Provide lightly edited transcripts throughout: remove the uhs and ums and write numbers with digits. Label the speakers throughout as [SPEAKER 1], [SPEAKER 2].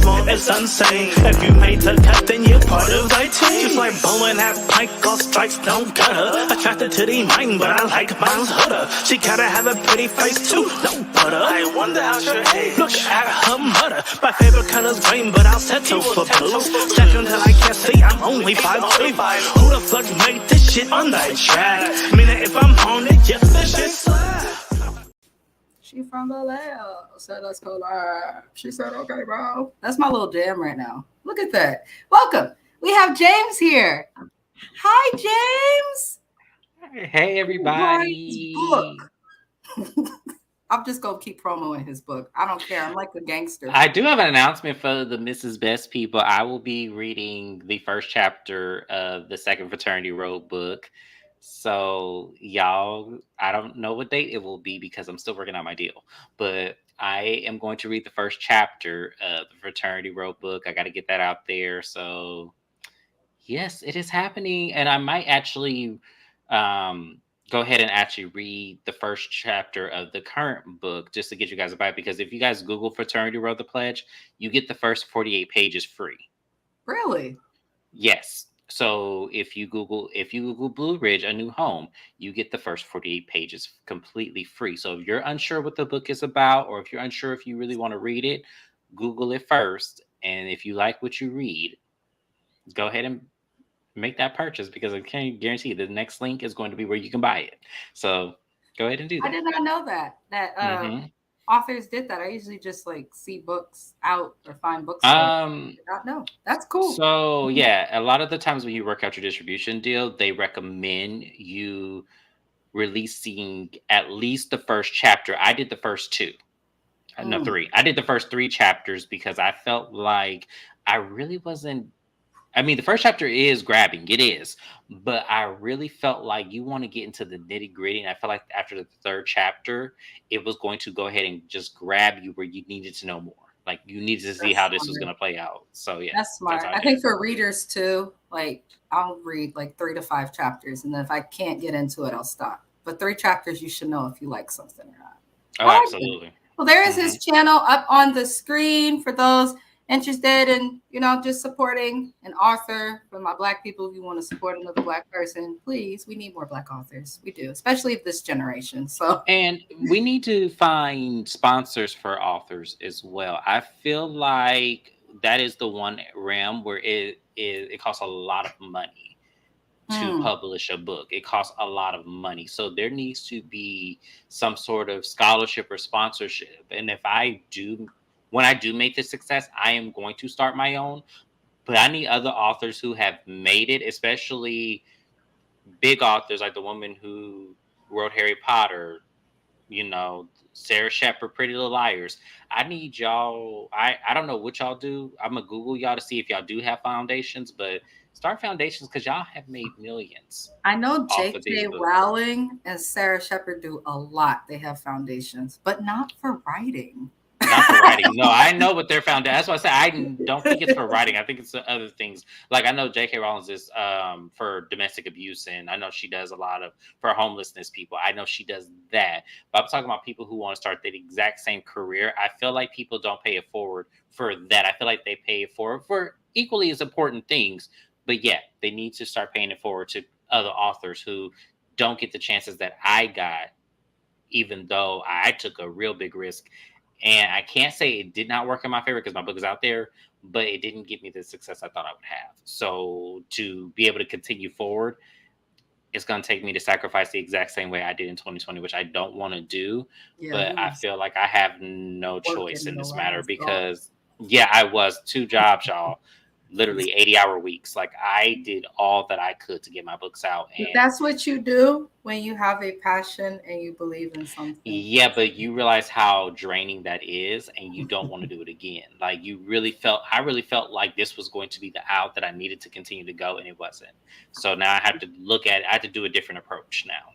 [SPEAKER 1] small, it's insane. If you made the cut, then you're part of the team. Just like bowling at pike, all strikes don't cut her. Attracted to the mind, but I like mine's hooder. She gotta have a pretty face too, no butter. I wonder how she age. Look at her mother. My favorite color's green, but I'll settle for blue. Second till I can't see, I'm only 5'2". Who the fuck made this shit on that track? Meaning if I'm on it, yes, this shit slap.
[SPEAKER 2] She from Vallejo, said let's go live. She said, okay, bro. That's my little jam right now. Look at that. Welcome. We have James here. Hi, James.
[SPEAKER 3] Hey, everybody.
[SPEAKER 2] Book. I'm just going to keep promoting his book. I don't care. I'm like a gangster.
[SPEAKER 3] I do have an announcement for the Mrs. Best people. I will be reading the first chapter of the second Fraternity Road book. So, y'all, I don't know what date it will be because I'm still working on my deal. But I am going to read the first chapter of the Fraternity Road book. I got to get that out there. So, yes, it is happening. And I might actually go ahead and actually read the first chapter of the current book just to get you guys a bite. Because if you guys Google Fraternity Road the Pledge, you get the first 48 pages free.
[SPEAKER 2] Really?
[SPEAKER 3] Yes. So if you Google Blue Ridge, A New Home, you get the first 48 pages completely free. So if you're unsure what the book is about, or if you're unsure if you really want to read it, Google it first. And if you like what you read, go ahead and make that purchase, because I can guarantee the next link is going to be where you can buy it. So go ahead and do that.
[SPEAKER 2] I did not know that authors did that. I usually just like see books out or find books. I did not know. That's cool.
[SPEAKER 3] So yeah, a lot of the times when you work out your distribution deal, they recommend you releasing at least the first chapter. I did the first two. No, 3. I did the first 3 chapters because I felt like I really wasn't. I mean, the first chapter is grabbing. It is. But I really felt like you want to get into the nitty gritty. And I felt like after the 3rd chapter, it was going to go ahead and just grab you where you needed to know more. Like you needed to see how this was going to play out. So yeah.
[SPEAKER 2] That's smart. I think for readers too, like I'll read like 3 to 5 chapters. And then if I can't get into it, I'll stop. But 3 chapters, you should know if you like something or not.
[SPEAKER 3] Oh, absolutely.
[SPEAKER 2] Well, there is his channel up on the screen for those interested in, just supporting an author. For my Black people, if you want to support another Black person, please, we need more Black authors. We do, especially of this generation. And
[SPEAKER 3] we need to find sponsors for authors as well. I feel like that is the one realm where it costs a lot of money to publish a book. It costs a lot of money. So there needs to be some sort of scholarship or sponsorship. And when I do make this success, I am going to start my own. But I need other authors who have made it, especially big authors like the woman who wrote Harry Potter, Sarah Shepard, Pretty Little Liars. I need y'all. I don't know what y'all do. I'm going to Google y'all to see if y'all do have foundations, but start foundations because y'all have made millions.
[SPEAKER 2] I know J.K. Rowling and Sarah Shepard do a lot. They have foundations, but not for writing.
[SPEAKER 3] Not for writing. No, I know what they're found. That's why I say I don't think it's for writing. I think it's other things. Like I know J.K. Rowling is for domestic abuse, and I know she does a lot for homelessness people. I know she does that. But I'm talking about people who want to start the exact same career. I feel like people don't pay it forward for that. I feel like they pay it forward for equally as important things. But yeah, they need to start paying it forward to other authors who don't get the chances that I got, even though I took a real big risk. And I can't say it did not work in my favor because my book is out there, but it didn't give me the success I thought I would have. So to be able to continue forward, it's going to take me to sacrifice the exact same way I did in 2020, which I don't want to do. Yeah, but I feel like I have no choice in this matter because, I was 2 jobs, y'all. Literally 80-hour weeks. Like I did all that I could to get my books out. And
[SPEAKER 2] that's what you do when you have a passion and you believe in something.
[SPEAKER 3] Yeah, but you realize how draining that is, and you don't want to do it again. Like I really felt like this was going to be the out that I needed to continue to go, and it wasn't. So now I have to I have to do a different approach now.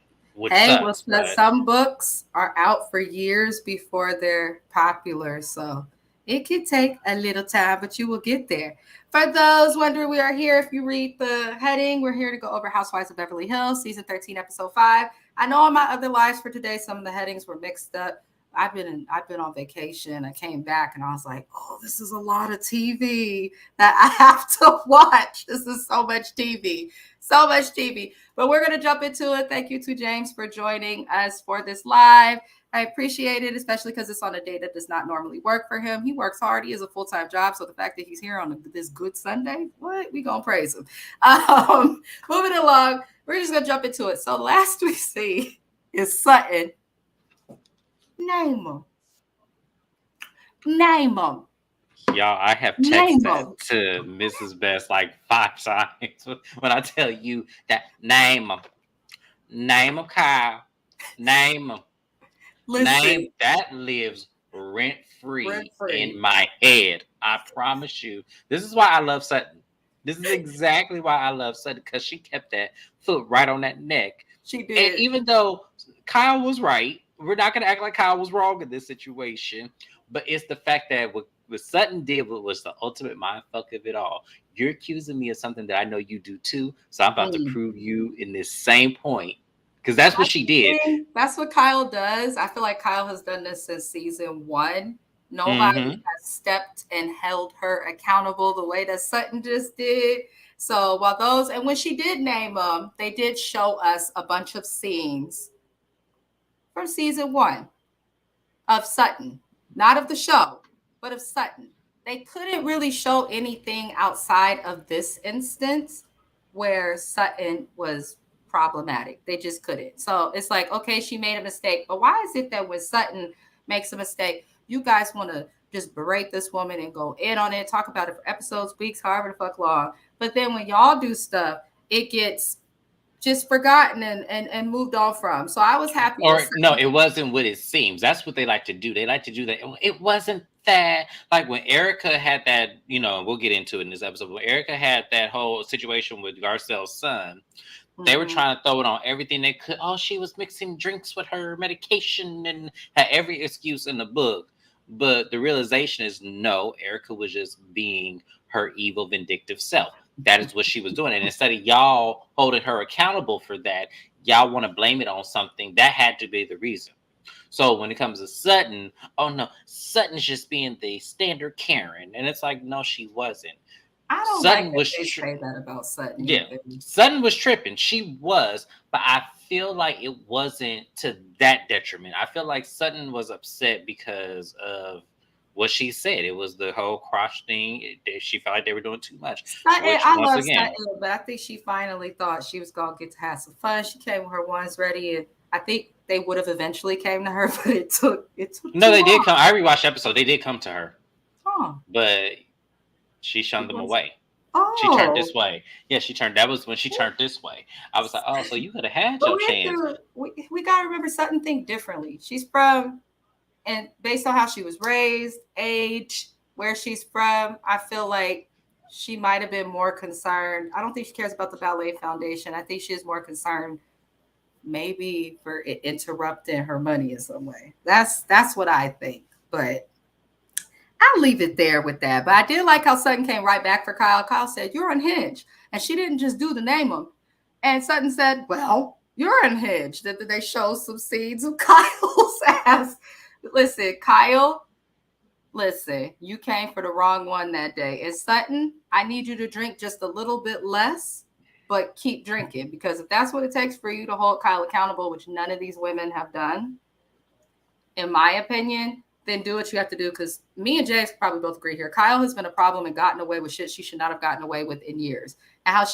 [SPEAKER 2] Some books are out for years before they're popular, so it could take a little time, but you will get there. For those wondering, we are here. If you read the heading, we're here to go over Housewives of Beverly Hills, season 13, episode 5. I know on my other lives for today, some of the headings were mixed up. I've been on vacation. I came back and I was like, oh, this is a lot of TV that I have to watch. This is so much TV. So much TV. But we're going to jump into it. Thank you to James for joining us for this live. I appreciate it, especially because it's on a day that does not normally work for him. He works hard. He has a full-time job. So the fact that he's here on this good Sunday, what? We going to praise him. Moving along, we're just going to jump into it. So last we see is Sutton. Name him.
[SPEAKER 3] Y'all, I have texted that to Mrs. Best like 5 times when I tell you that name him. Name him, Kyle. Name him. Name that lives rent-free in my head. I promise you. This is why I love Sutton. This is exactly why I love Sutton, because she kept that foot right on that neck.
[SPEAKER 2] She did.
[SPEAKER 3] And even though Kyle was right, we're not going to act like Kyle was wrong in this situation, but it's the fact that what Sutton did was the ultimate mindfuck of it all. You're accusing me of something that I know you do too, so I'm about to prove you in this same point, because that's what she did.
[SPEAKER 2] That's what Kyle does. I feel like Kyle has done this since season 1. Nobody has stepped and held her accountable the way that Sutton just did. So while those, and when she did name them, they did show us a bunch of scenes from season 1 of Sutton, not of the show, but of Sutton. They couldn't really show anything outside of this instance where Sutton was problematic. They just couldn't. So it's like, okay, she made a mistake, but why is it that when Sutton makes a mistake, you guys want to just berate this woman and go in on it, talk about it for episodes, weeks, however the fuck long. But then when y'all do stuff, it gets just forgotten and moved on from. So I was happy.
[SPEAKER 3] Or no, it wasn't what it seems. That's what they like to do. They like to do that. It wasn't that. Like when Erica had that, we'll get into it in this episode. When Erica had that whole situation with Garcelle's son, they were trying to throw it on everything they could. Oh, she was mixing drinks with her medication and had every excuse in the book. But the realization is, no, Erica was just being her evil, vindictive self. That is what she was doing. And instead of y'all holding her accountable for that, y'all want to blame it on something. That had to be the reason. So when it comes to Sutton, oh no, Sutton's just being the standard Karen. And it's like, no, she wasn't.
[SPEAKER 2] I don't
[SPEAKER 3] Sutton
[SPEAKER 2] like that they say that about Sutton.
[SPEAKER 3] Yeah, Sutton was tripping. She was, but I feel like it wasn't to that detriment. I feel like Sutton was upset because of what she said. It was the whole crotch thing. She felt like they were doing too much.
[SPEAKER 2] I love Sutton, but I think she finally thought she was going to get to have some fun. She came with her ones ready, and I think they would have eventually came to her, but it took
[SPEAKER 3] No, they did come. I rewatched the episode. They did come to her.
[SPEAKER 2] Oh.
[SPEAKER 3] But she shunned them away.
[SPEAKER 2] Oh.
[SPEAKER 3] She turned this way. Yeah, that was when she turned this way. I was like, oh, so you could have had your chance.
[SPEAKER 2] We got to remember Sutton think differently. She's from, and based on how she was raised, age, where she's from, I feel like she might have been more concerned. I don't think she cares about the Ballet Foundation. I think she is more concerned maybe for it interrupting her money in some way. That's what I think. But I'll leave it there with that. But I did like how Sutton came right back for Kyle. Kyle said, you're unhinged. And she didn't just do the name him. And Sutton said, well, you're unhinged. That they show some scenes of Kyle's ass. Listen, Kyle, you came for the wrong one that day. And Sutton, I need you to drink just a little bit less, but keep drinking. Because if that's what it takes for you to hold Kyle accountable, which none of these women have done, in my opinion, then do what you have to do. Because me and James probably both agree here. Kyle has been a problem and gotten away with shit she should not have gotten away with in years. And how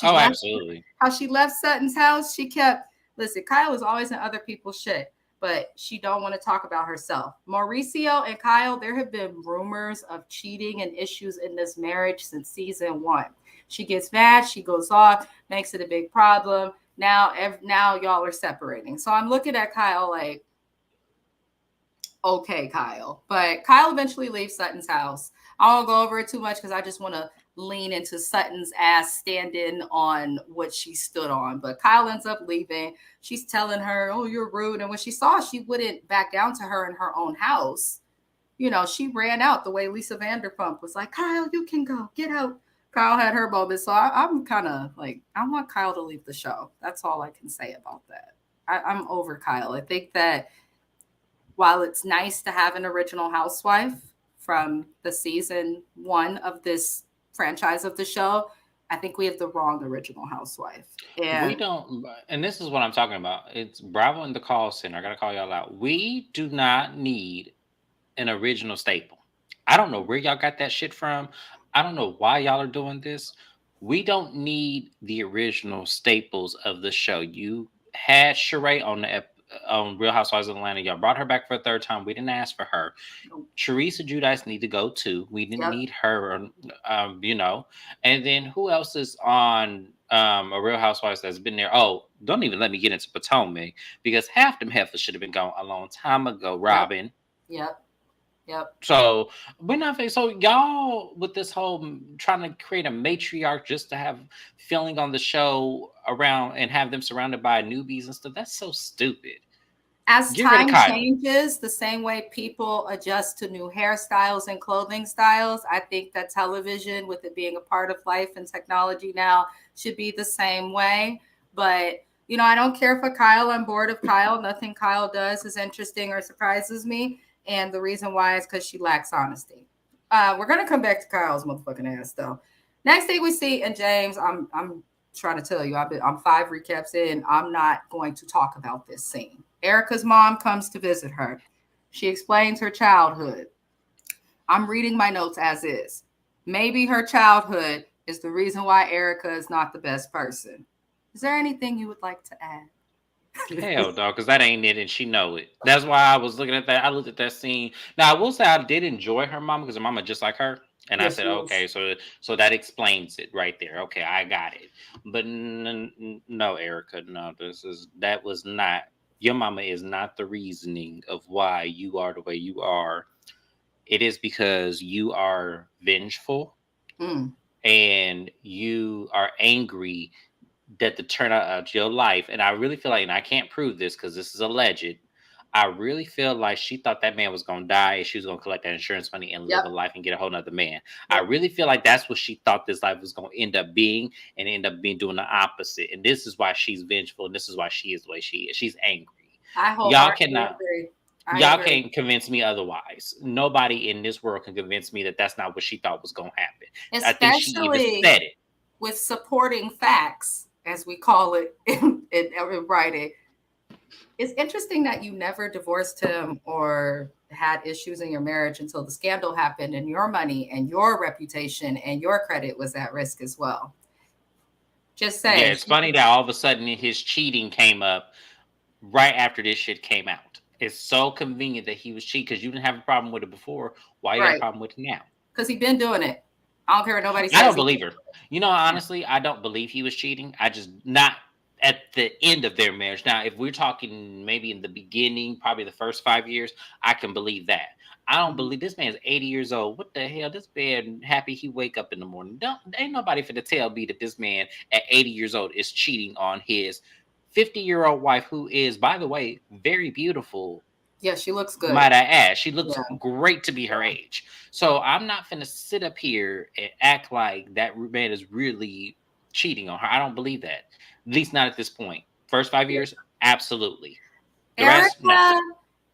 [SPEAKER 2] she left Sutton's house, she kept, listen, Kyle is always in other people's shit, but she don't want to talk about herself. Mauricio and Kyle, there have been rumors of cheating and issues in this marriage since season 1. She gets mad, she goes off, makes it a big problem. Now y'all are separating. So I'm looking at Kyle like, okay, Kyle. But Kyle eventually leaves Sutton's house. I won't go over it too much because I just want to lean into Sutton's ass standing on what she stood on. But Kyle ends up leaving. She's telling her, oh, you're rude. And when she saw she wouldn't back down to her in her own house, she ran out the way Lisa Vanderpump was like, Kyle, you can go. Get out. Kyle had her moment. So I'm kind of like, I want Kyle to leave the show. That's all I can say about that. I'm over Kyle. I think that while it's nice to have an original housewife from the season 1 of this franchise of the show, I think we have the wrong original housewife. And
[SPEAKER 3] We don't, and this is what I'm talking about. It's Bravo in the call center. I gotta call y'all out. We do not need an original staple. I don't know where y'all got that shit from. I don't know why y'all are doing this. We don't need the original staples of the show. You had Sheree on on Real Housewives of Atlanta. Y'all brought her back for a third time. We didn't ask for her. Teresa Giudice need to go too. We didn't
[SPEAKER 2] yep.
[SPEAKER 3] need her, you know. And then who else is on a Real Housewives that's been there? Oh, don't even let me get into Potomac because half them heifers should have been gone a long time ago. Robin.
[SPEAKER 2] Yep.
[SPEAKER 3] So we're not. So y'all with this whole trying to create a matriarch just to have feeling on the show around and have them surrounded by newbies and stuff. That's so stupid.
[SPEAKER 2] As
[SPEAKER 3] Get rid of
[SPEAKER 2] time
[SPEAKER 3] Kyle.
[SPEAKER 2] changes, the same way people adjust to new hairstyles and clothing styles, I think that television, with it being a part of life and technology now, should be the same way. But, you know, I don't care for Kyle. I'm bored of Kyle. Nothing Kyle does is interesting or surprises me. And the reason why is because she lacks honesty. We're going to come back to Kyle's motherfucking ass, though. Next thing we see, and James, I'm trying to tell you, I'm 5 recaps in. I'm not going to talk about this scene. Erica's mom comes to visit her. She explains her childhood. I'm reading my notes as is. Maybe her childhood is the reason why Erica is not the best person. Is there anything you would like to add?
[SPEAKER 3] Hell, dog, because that ain't it, and she know it. That's why I was looking at that. I looked at that scene. Now I will say I did enjoy her mama because her mama just like her, and I said, okay, so that explains it right there. Okay, I got it. But no, Erica, no, that was not. Your mama is not the reasoning of why you are the way you are. It is because you are vengeful and you are angry that the turnout of your life, and I really feel like, and I can't prove this because this is alleged, I really feel like she thought that man was going to die and she was going to collect that insurance money and live a life and get a whole nother man. I really feel like that's what she thought this life was going to end up being, and end up being doing the opposite. And this is why she's vengeful, and this is why she is the way she is. She's angry. Y'all cannot. Y'all can't convince me otherwise. Nobody in this world can convince me that that's not what she thought was going to happen.
[SPEAKER 2] Especially
[SPEAKER 3] I think she even said it.
[SPEAKER 2] With supporting facts, as we call it in writing. It's interesting that you never divorced him or had issues in your marriage until the scandal happened, and your money and your reputation and your credit was at risk as well. Just saying.
[SPEAKER 3] Yeah, it's funny that all of a sudden his cheating came up right after this shit came out. It's so convenient that he was cheating because you didn't have a problem with it before. Why you got a problem with it now?
[SPEAKER 2] Because he's been doing it. I don't care what nobody says.
[SPEAKER 3] I don't believe her. You know, honestly, I don't believe he was cheating. I just not at the end of their marriage. Now, if we're talking maybe in the beginning, probably the first 5 years, I can believe that. I don't believe this man's 80 years old. What the hell? This man happy he wake up in the morning. Ain't nobody finna tell me that this man at 80 years old is cheating on his 50-year-old wife, who is, by the way, very beautiful.
[SPEAKER 2] Yeah, she looks good.
[SPEAKER 3] Might I add, she looks great to be her age. So I'm not finna sit up here and act like that man is really cheating on her. I don't believe that. At least not at this point. First 5 years, absolutely. The rest, no.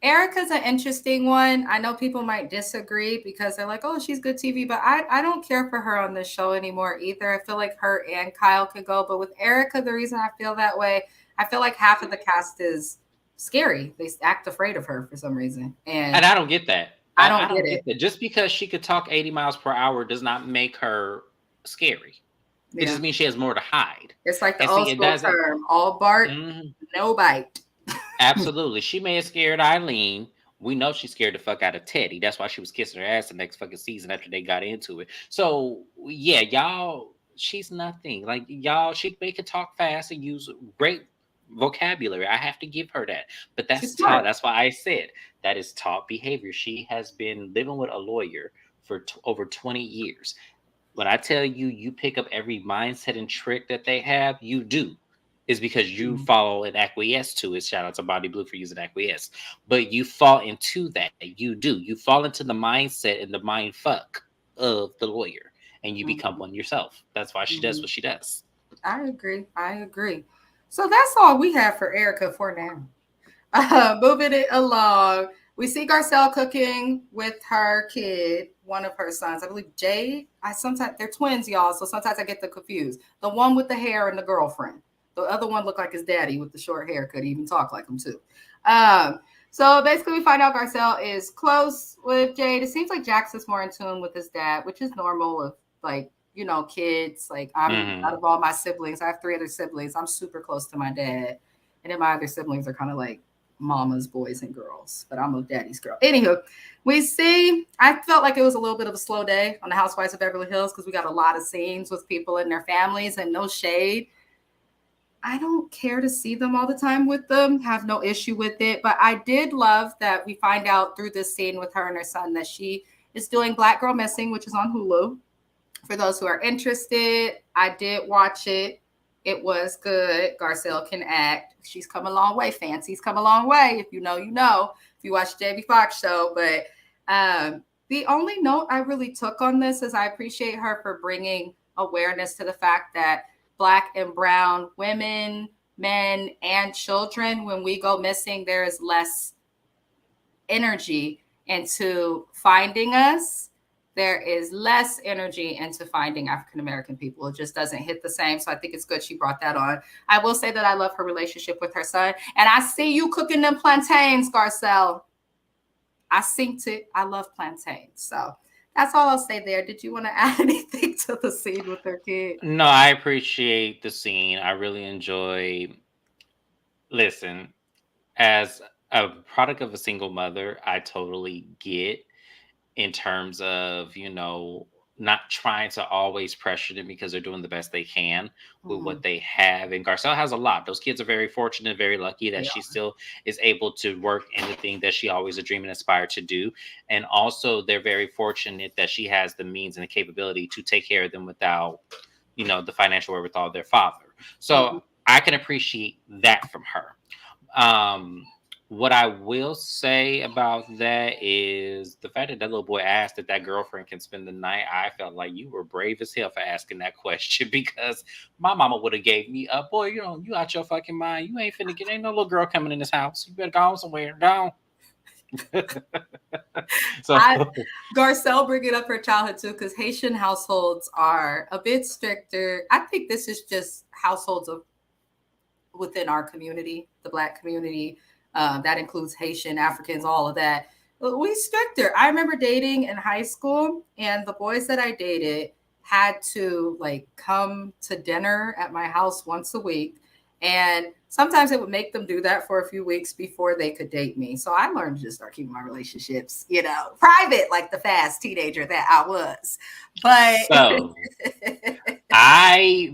[SPEAKER 2] Erica's an interesting one. I know people might disagree because they're like, oh, she's good TV, but I don't care for her on this show anymore either. I feel like her and Kyle could go. But with Erica, the reason I feel that way, I feel like half of the cast is scary. They act afraid of her for some reason. And
[SPEAKER 3] I don't get that.
[SPEAKER 2] I don't get it.
[SPEAKER 3] That. Just because she could talk 80 miles per hour does not make her scary. It just means she has more to hide.
[SPEAKER 2] It's like the old school term, all bark, no bite.
[SPEAKER 3] Absolutely. She may have scared Eileen. We know she scared the fuck out of Teddy. That's why she was kissing her ass the next fucking season after they got into it. So, yeah, y'all, she's nothing. Like, y'all, she can talk fast and use great vocabulary. I have to give her that. But that's taught. That's why I said that is taught behavior. She has been living with a lawyer for over 20 years. When I tell you, you pick up every mindset and trick that they have, you do. Is because you follow and acquiesce to it. Shout out to Body Blue for using acquiesce. But you fall into that. You do. You fall into the mindset and the mind fuck of the lawyer. And you become one yourself. That's why she does what she does.
[SPEAKER 2] I agree. So that's all we have for Erica for now. Moving it along. We see Garcelle cooking with her kid, one of her sons. I believe Jay. Sometimes they're twins, y'all. So sometimes I get them confused. The one with the hair and the girlfriend. The other one looked like his daddy with the short haircut. He even talked like him too. So basically, we find out Garcelle is close with Jade. It seems like Jax is more in tune with his dad, which is normal of like, you know, kids. Like I'm out of all my siblings, I have 3 other siblings. I'm super close to my dad. And then my other siblings are kind of like mama's boys and girls, but I'm a daddy's girl. Anywho, I felt like it was a little bit of a slow day on the Housewives of Beverly Hills because we got a lot of scenes with people and their families, and no shade. I don't care to see them all the time with them, have no issue with it. But I did love that we find out through this scene with her and her son that she is doing Black Girl Missing, which is on Hulu. For those who are interested, I did watch it. It was good. Garcelle can act. She's come a long way. Fancy's come a long way. If you know, you know. If you watch the Jamie Foxx show. But the only note I really took on this is I appreciate her for bringing awareness to the fact that Black and brown women, men, and children, when we go missing, there is less energy into finding us. There is less energy into finding African-American people. It just doesn't hit the same. So I think it's good she brought that on. I will say that I love her relationship with her son. And I see you cooking them plantains, Garcelle. I synced it. I love plantains. So that's all I'll say there. Did you want to add anything to the scene with her kid?
[SPEAKER 3] No, I appreciate the scene. I really enjoy. Listen, as a product of a single mother, I totally get in terms of, you know, not trying to always pressure them because they're doing the best they can with what they have. And Garcelle has a lot. Those kids are very fortunate, very lucky that she still is able to work in the thing that she always a dream and aspired to do. And also they're very fortunate that she has the means and the capability to take care of them without, you know, the financial wherewithal of their father. So I can appreciate that from her. What I will say about that is the fact that that little boy asked if that girlfriend can spend the night. I felt like you were brave as hell for asking that question because my mama would have gave me up. Boy, you know, you out your fucking mind. You ain't finna get, ain't no little girl coming in this house. You better go somewhere. Down.
[SPEAKER 2] Garcelle bringing up her childhood too, because Haitian households are a bit stricter. I think this is just households of within our community, the Black community. That includes Haitian, Africans, all of that. We stricter. I remember dating in high school, and the boys that I dated had to like come to dinner at my house once a week. And sometimes it would make them do that for a few weeks before they could date me. So I learned to just start keeping my relationships, you know, private, like the fast teenager that I was. But
[SPEAKER 3] so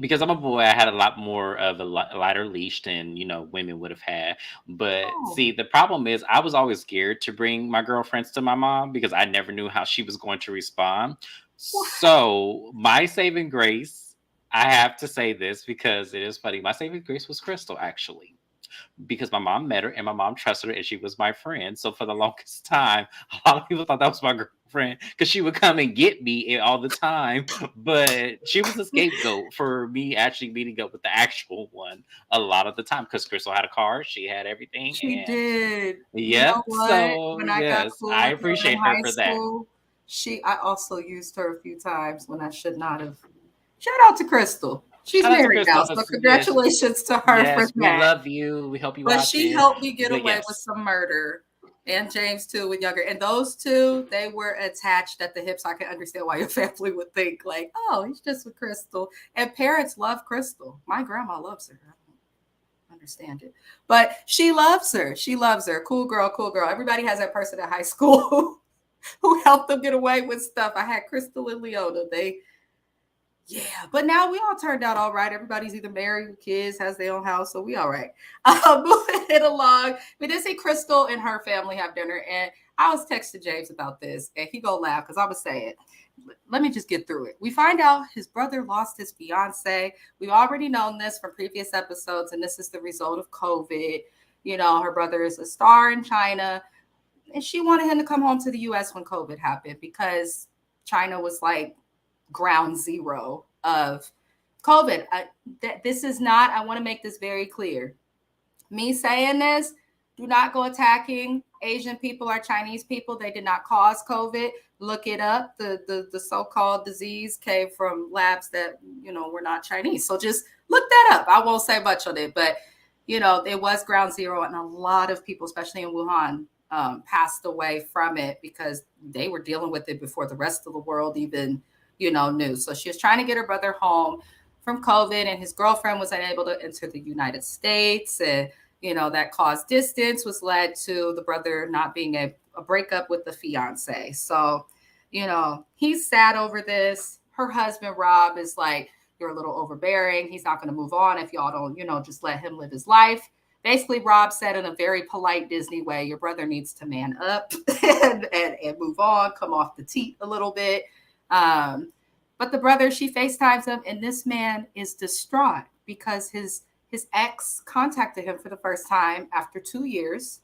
[SPEAKER 3] because I'm a boy, I had a lot more of a lighter leash than, you know, women would have had. But see, the problem is I was always scared to bring my girlfriends to my mom because I never knew how she was going to respond. So my saving grace, I have to say this because it is funny. My saving grace was Crystal, actually, because my mom met her and my mom trusted her and she was my friend. So for the longest time, a lot of people thought that was my girlfriend because she would come and get me all the time. But she was a scapegoat for me actually meeting up with the actual one a lot of the time because Crystal had a car, she had everything.
[SPEAKER 2] She did.
[SPEAKER 3] Yep.
[SPEAKER 2] You know
[SPEAKER 3] so
[SPEAKER 2] when I got cool
[SPEAKER 3] I appreciate her for
[SPEAKER 2] school, that. I also used her a few times when I should not have. Shout out to Crystal. She's married now, so congratulations to her for that.
[SPEAKER 3] We love you. We hope you watch it.
[SPEAKER 2] But she helped me get away with some murder. And James, too, with younger. And those two, they were attached at the hips. I can understand why your family would think, like, oh, he's just with Crystal. And parents love Crystal. My grandma loves her. I don't understand it. But she loves her. She loves her. Cool girl, cool girl. Everybody has that person at high school who helped them get away with stuff. I had Crystal and Leona. Yeah, but now we all turned out all right. Everybody's either married with kids, has their own house, so we all right. Moving it along. We did see Crystal and her family have dinner, and I was texting James about this, and he go laugh because I'm going to say it. Let me just get through it. We find out his brother lost his fiance. We've already known this from previous episodes, and this is the result of COVID. You know, her brother is a star in China, and she wanted him to come home to the U.S. when COVID happened because China was like, ground zero of COVID. This is not, I want to make this very clear. Me saying this, do not go attacking Asian people are Chinese people. They did not cause COVID. Look it up. The so-called disease came from labs that, were not Chinese. So just look that up. I won't say much on it, but, it was ground zero. And a lot of people, especially in Wuhan, passed away from it because they were dealing with it before the rest of the world even, knew. So she was trying to get her brother home from COVID, and his girlfriend was unable to enter the United States. And, that caused distance, was led to the brother not being a breakup with the fiance. So, he's sad over this. Her husband, Rob, is like, you're a little overbearing. He's not going to move on if y'all don't, just let him live his life. Basically, Rob said in a very polite Disney way, your brother needs to man up and move on, come off the teat a little bit. But the brother, she FaceTimes him, and this man is distraught because his ex contacted him for the first time after 2 years.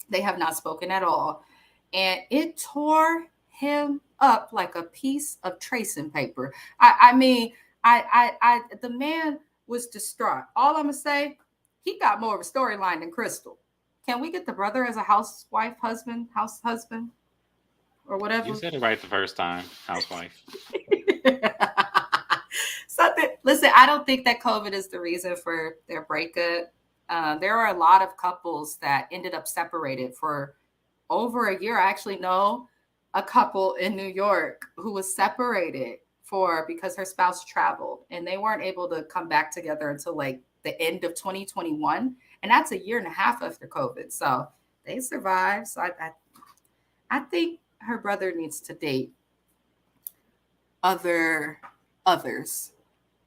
[SPEAKER 2] They have not spoken at all. And it tore him up like a piece of tracing paper. The man was distraught. All I'm going to say, he got more of a storyline than Crystal. Can we get the brother as a house husband, or whatever?
[SPEAKER 3] You said it right the first time, housewife.
[SPEAKER 2] Listen, I don't think that COVID is the reason for their breakup. There are a lot of couples that ended up separated for over a year. I actually know a couple in New York who was separated because her spouse traveled, and they weren't able to come back together until like the end of 2021. And that's a year and a half after COVID. So they survived. So I think her brother needs to date others.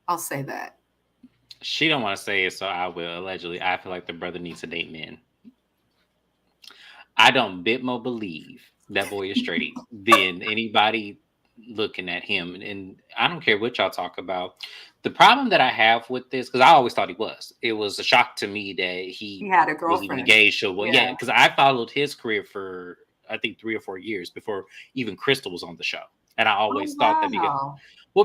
[SPEAKER 2] I'll say that.
[SPEAKER 3] She don't want to say it, so I will. Allegedly, I feel like the brother needs to date men. I don't bit more believe that boy is straight than anybody looking at him. And I don't care what y'all talk about. The problem that I have with this, because I always thought it was a shock to me that he
[SPEAKER 2] had a
[SPEAKER 3] was
[SPEAKER 2] girlfriend.
[SPEAKER 3] even engaged. So, yeah, because I followed his career for, I think, 3 or 4 years before even Crystal was on the show. And I always thought that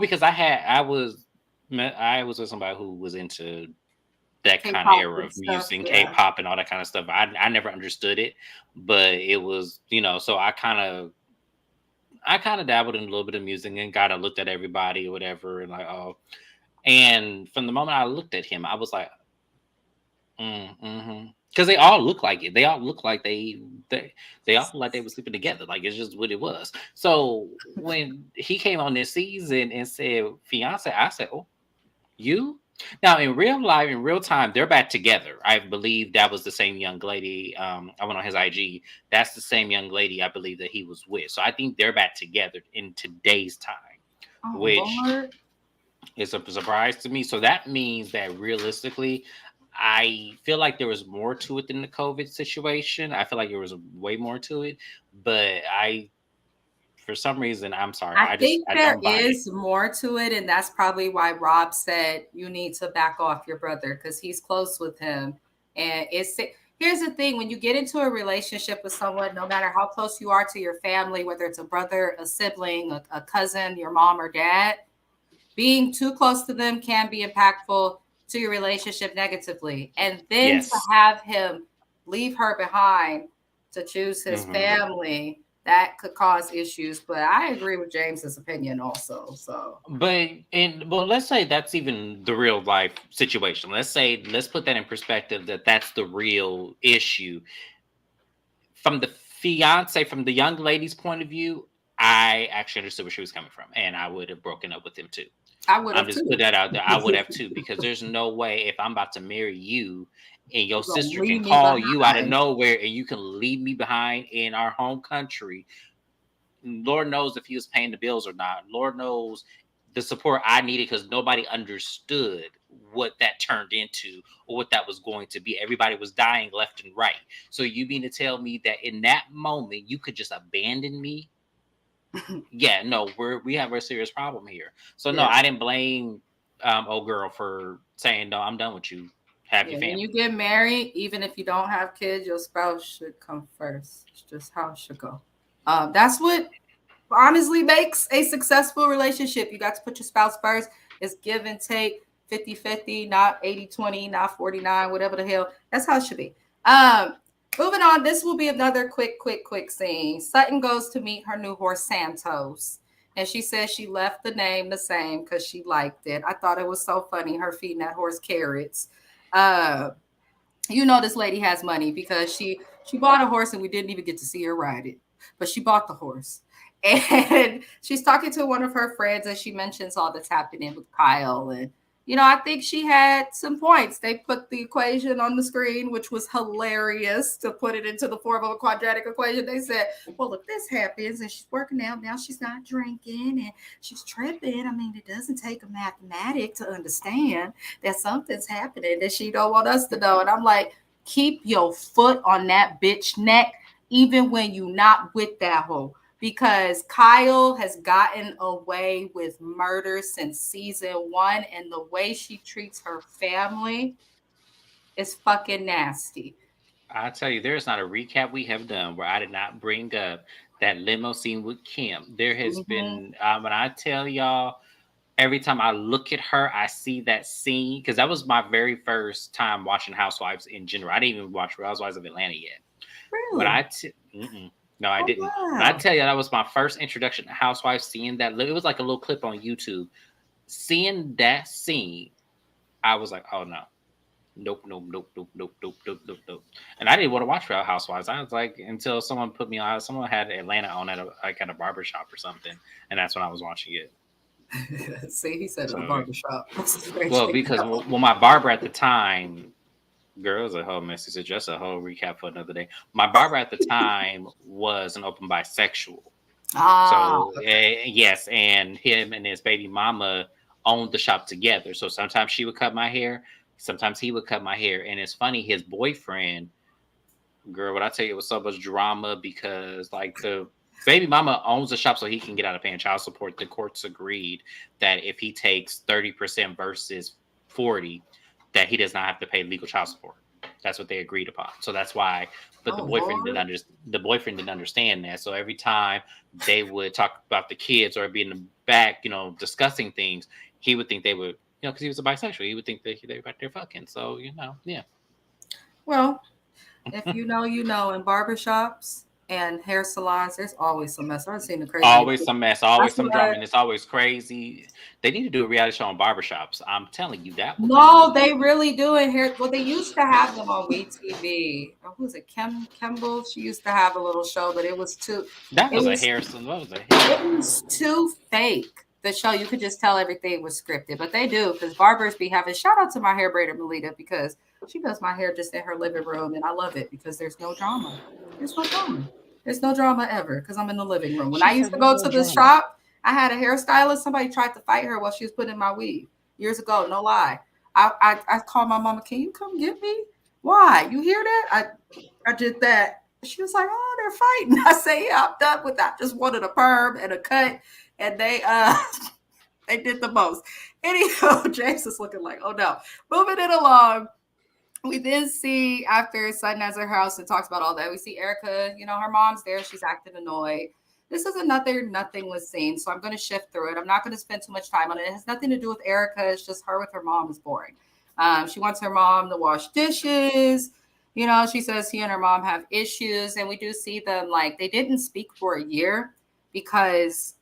[SPEAKER 3] because I was with somebody who was into that kind of era of music, K-pop and all that kind of stuff. I never understood it, but it was, so I kind of dabbled in a little bit of music and kind of looked at everybody or whatever. And like, and from the moment I looked at him, I was like, because they all look like it. They all look like they all look like they were sleeping together. Like, it's just what it was. So when he came on this season and said fiance, I said, oh, you? Now in real life, in real time, they're back together. I believe that was the same young lady. I went on his IG. That's the same young lady I believe that he was with. So I think they're back together in today's time, which is a surprise to me. So that means that realistically, I feel like there was more to it than the COVID situation. I feel like there was way more to it, but for some reason, I'm sorry.
[SPEAKER 2] I think there is more to it, and that's probably why Rob said you need to back off your brother because he's close with him. And here's the thing: when you get into a relationship with someone, no matter how close you are to your family, whether it's a brother, a sibling, a cousin, your mom or dad, being too close to them can be impactful to your relationship negatively. And then to have him leave her behind to choose his family, that could cause issues. But I agree with James's opinion also. So,
[SPEAKER 3] well, let's say that's even the real life situation. Let's put that in perspective, that's the real issue. From the fiance, from the young lady's point of view, I actually understood where she was coming from, and I would have broken up with him too. I'm just put that out there. I would have too, because there's no way if I'm about to marry you and your sister can call you out of nowhere and you can leave me behind in our home country. Lord knows if he was paying the bills or not. Lord knows the support I needed, because nobody understood what that turned into or what that was going to be. Everybody was dying left and right. So you mean to tell me that in that moment you could just abandon me? Yeah, no, we have a serious problem here. So no, I didn't blame old girl for saying, no, I'm done with you. Have your family.
[SPEAKER 2] When you get married, even if you don't have kids, your spouse should come first. It's just how it should go. That's what honestly makes a successful relationship. You got to put your spouse first. It's give and take, 50-50, not 80-20, not 49, whatever the hell. That's how it should be. Moving on, this will be another quick scene. Sutton goes to meet her new horse, Santos. And she says she left the name the same because she liked it. I thought it was so funny, her feeding that horse carrots. You know this lady has money because she bought a horse and we didn't even get to see her ride it. But she bought the horse. And she's talking to one of her friends and she mentions all that's happening with Kyle. And I think she had some points. They put the equation on the screen, which was hilarious to put it into the form of a quadratic equation. They said, well, if this happens and she's working out now, she's not drinking and she's tripping. I mean, it doesn't take a mathematic to understand that something's happening that she don't want us to know. And I'm like, keep your foot on that bitch neck, even when you not with that hoe. Because Kyle has gotten away with murder since season 1, and the way she treats her family is fucking nasty.
[SPEAKER 3] I tell you, there's not a recap we have done where I did not bring up that limo scene with Kim. There has been, when I tell y'all, every time I look at her, I see that scene, because that was my very first time watching Housewives in general. I didn't even watch Housewives of Atlanta yet.
[SPEAKER 2] Really?
[SPEAKER 3] But no, I didn't. Wow. But I tell you, that was my first introduction to Housewives. Seeing that, it was like a little clip on YouTube. Seeing that scene, I was like, "Oh no, nope." And I didn't want to watch Real Housewives. I was like, until someone put me on. Someone had Atlanta on at a barbershop or something, and that's when I was watching it.
[SPEAKER 2] See, he said a barbershop.
[SPEAKER 3] Well, because my barber at the time. Girl, it was a whole message. It's just a whole recap for another day. My barber at the time was an open bisexual. Yes, and him and his baby mama owned the shop together. So sometimes she would cut my hair, sometimes he would cut my hair. And it's funny, his boyfriend, girl, what I tell you, it was so much drama because like the baby mama owns the shop so he can get out of paying child support. The courts agreed that if he takes 30% versus 40%, that he does not have to pay legal child support. That's what they agreed upon. So that's why. But the boyfriend didn't understand that. So every time they would talk about the kids or be in the back, discussing things, he would think they would, because he was a bisexual. He would think that they were back there fucking. So yeah.
[SPEAKER 2] Well, if you know, in barbershops and hair salons, there's always some mess. I've seen the crazy.
[SPEAKER 3] Always some mess, always some drama, and it's always crazy. They need to do a reality show on barbershops. I'm telling you that.
[SPEAKER 2] No, they really do in here. Well, they used to have them on WeTV. Who was it? Kimball. She used to have a little show, but it was too.
[SPEAKER 3] That was a hair salon. What was it?
[SPEAKER 2] It was too fake. The show, you could just tell everything was scripted, but they do because barbers be having. Shout out to my hair braider Melita because she does my hair just in her living room, and I love it because there's no drama. There's no drama. There's no drama ever because I'm in the living room. When I used to go to the shop, I had a hairstylist. Somebody tried to fight her while she was putting in my weave years ago. No lie. I called my mama. Can you come get me? Why? You hear that? I did that. She was like, oh, they're fighting. I say, yeah, I'm done with that. Just wanted a perm and a cut. And they did the most. Anyhow, James is looking like, oh no. Moving it along. We then see after Sutton has her house and talks about all that, we see Erica, her mom's there. She's acting annoyed. This is another nothingless scene, so I'm going to shift through it. I'm not going to spend too much time on it. It has nothing to do with Erica. It's just her with her mom is boring. She wants her mom to wash dishes. She says he and her mom have issues, and we do see them like they didn't speak for a year because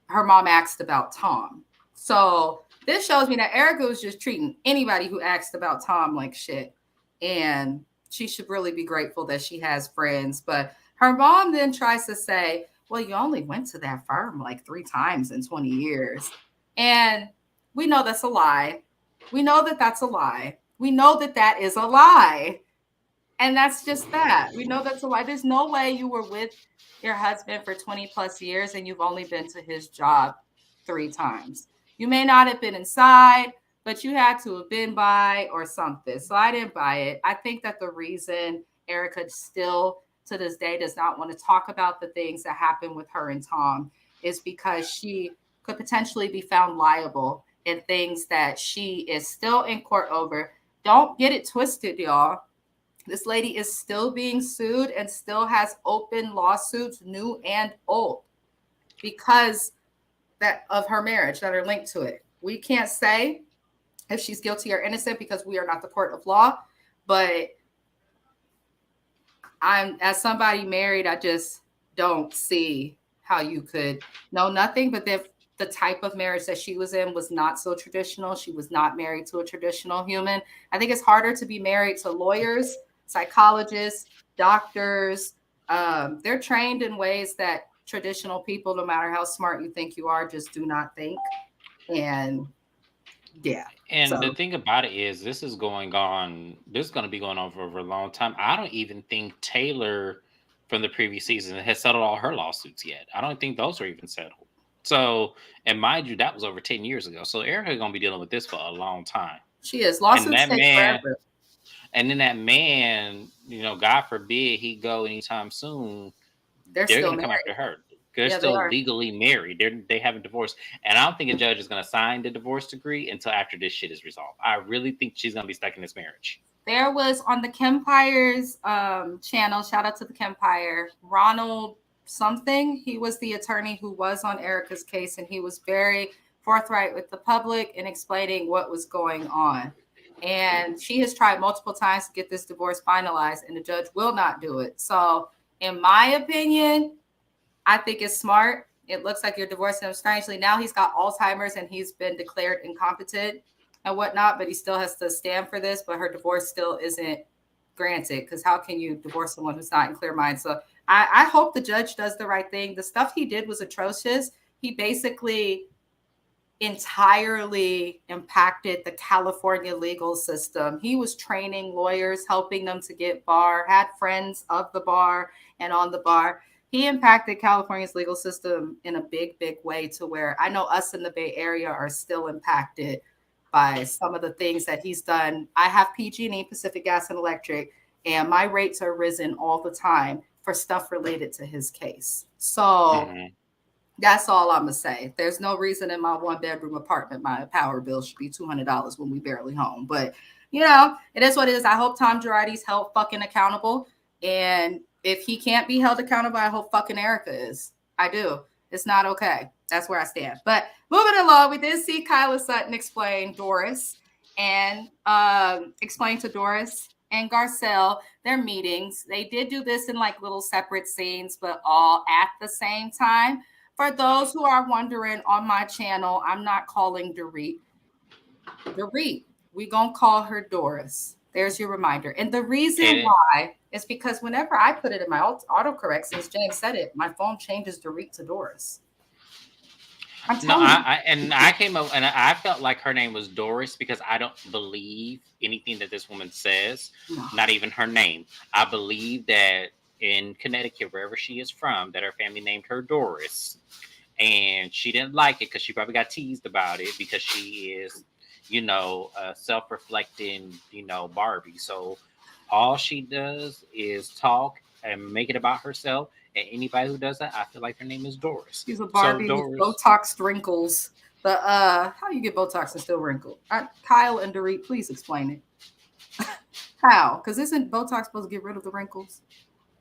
[SPEAKER 2] her mom asked about Tom. So this shows me that Erica was just treating anybody who asked about Tom like shit. And she should really be grateful that she has friends. But her mom then tries to say, well, you only went to that firm like 3 times in 20 years. And we know that's a lie. We know that that's a lie. We know that that is a lie. And that's just that. We know that's a lie. There's no way you were with your husband for 20 plus years and you've only been to his job 3 times. You may not have been inside, but you had to have been by or something. So I didn't buy it. I think that the reason Erica still to this day does not want to talk about the things that happened with her and Tom is because she could potentially be found liable in things that she is still in court over. Don't get it twisted, y'all. This lady is still being sued and still has open lawsuits, new and old, because of her marriage that are linked to it. We can't say if she's guilty or innocent because we are not the court of law, but as somebody married, I just don't see how you could know nothing. But if the type of marriage that she was in was not so traditional, she was not married to a traditional human. I think it's harder to be married to lawyers, psychologists, doctors. They're trained in ways that traditional people, no matter how smart you think you are, just do not think. And yeah.
[SPEAKER 3] And the
[SPEAKER 2] So
[SPEAKER 3] thing about it is, this is going on. This is going to be going on for over a long time. I don't even think Taylor from the previous season has settled all her lawsuits yet. I don't think those are even settled. So, and mind you, that was over 10 years ago. So Erica's going to be dealing with this for a long time.
[SPEAKER 2] she is.
[SPEAKER 3] And
[SPEAKER 2] Lawsuits
[SPEAKER 3] that
[SPEAKER 2] take
[SPEAKER 3] man,
[SPEAKER 2] forever.
[SPEAKER 3] and then that man, God forbid he go anytime soon,
[SPEAKER 2] They're
[SPEAKER 3] they're
[SPEAKER 2] still
[SPEAKER 3] going to come
[SPEAKER 2] married.
[SPEAKER 3] after her. They're
[SPEAKER 2] Yeah, they
[SPEAKER 3] still
[SPEAKER 2] are.
[SPEAKER 3] legally married. They haven't divorced. And I don't think a judge is going to sign the divorce decree until after this shit is resolved. I really think she's going to be stuck in this marriage.
[SPEAKER 2] There was on the Kempire's channel, shout out to the Kempire, Ronald something. He was the attorney who was on Erica's case, and he was very forthright with the public in explaining what was going on. And she has tried multiple times to get this divorce finalized, and the judge will not do it. So, in my opinion, I think it's smart. It looks like you're divorcing him strangely. Now he's got Alzheimer's and he's been declared incompetent and whatnot, but he still has to stand for this. But her divorce still isn't granted, because how can you divorce someone who's not in clear mind? So I hope the judge does the right thing. The stuff he did was atrocious. He basically entirely impacted the California legal system. He was training lawyers, helping them to get bar, had friends of the bar and on the bar. He impacted California's legal system in a big, big way, to where I know us in the Bay Area are still impacted by some of the things that he's done. I have PG&E, Pacific Gas and Electric, and my rates are risen all the time for stuff related to his case. So that's all I'm going to say. There's no reason in my 1-bedroom apartment my power bill should be $200 when we barely home. But, it is what it is. I hope Tom Girardi's held fucking accountable. And if he can't be held accountable, I hope fucking Erica is. I do. It's not okay. That's where I stand. But moving along, we did see Kyla Sutton explain Doris and explain to Doris and Garcelle their meetings. They did do this in like little separate scenes, but all at the same time. For those who are wondering, on my channel, I'm not calling Dorit. We're going to call her Doris. There's your reminder. And the reason why is because whenever I put it in my autocorrect, since James said it, my phone changes Dorit to Doris.
[SPEAKER 3] I came up and I felt like her name was Doris because I don't believe anything that this woman says, not even her name. I believe that in Connecticut, wherever she is from, that her family named her Doris. And she didn't like it because she probably got teased about it because she is, a self-reflecting, Barbie. So all she does is talk and make it about herself. And anybody who does that, I feel like her name is Doris.
[SPEAKER 2] She's a Barbie with Botox wrinkles. But how do you get Botox and still wrinkled? Kyle and Dorit, please explain it. How? Because isn't Botox supposed to get rid of the wrinkles?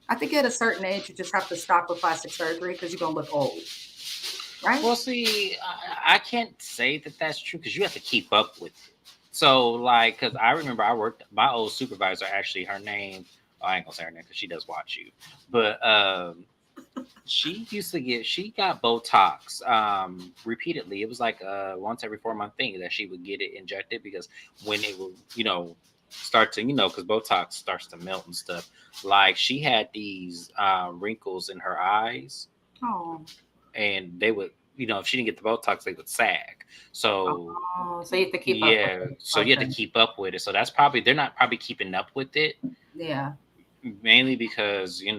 [SPEAKER 2] I think at a certain age, you just have to stop with plastic surgery because you're going to look old. Right?
[SPEAKER 3] Well, see, I can't say that that's true because you have to keep up with it. So, because I remember my old supervisor, actually, her name, I ain't going to say her name because she does watch you. But she got Botox repeatedly. It was like once every 4-month thing that she would get it injected because when it would, start to, because Botox starts to melt and stuff. Like she had these wrinkles in her eyes.
[SPEAKER 2] Oh.
[SPEAKER 3] And they would, if she didn't get the Botox, they would sag. So,
[SPEAKER 2] so you have to keep up with it.
[SPEAKER 3] So you have to keep up with it. So that's they're not probably keeping up with it.
[SPEAKER 2] Yeah.
[SPEAKER 3] Mainly because, it's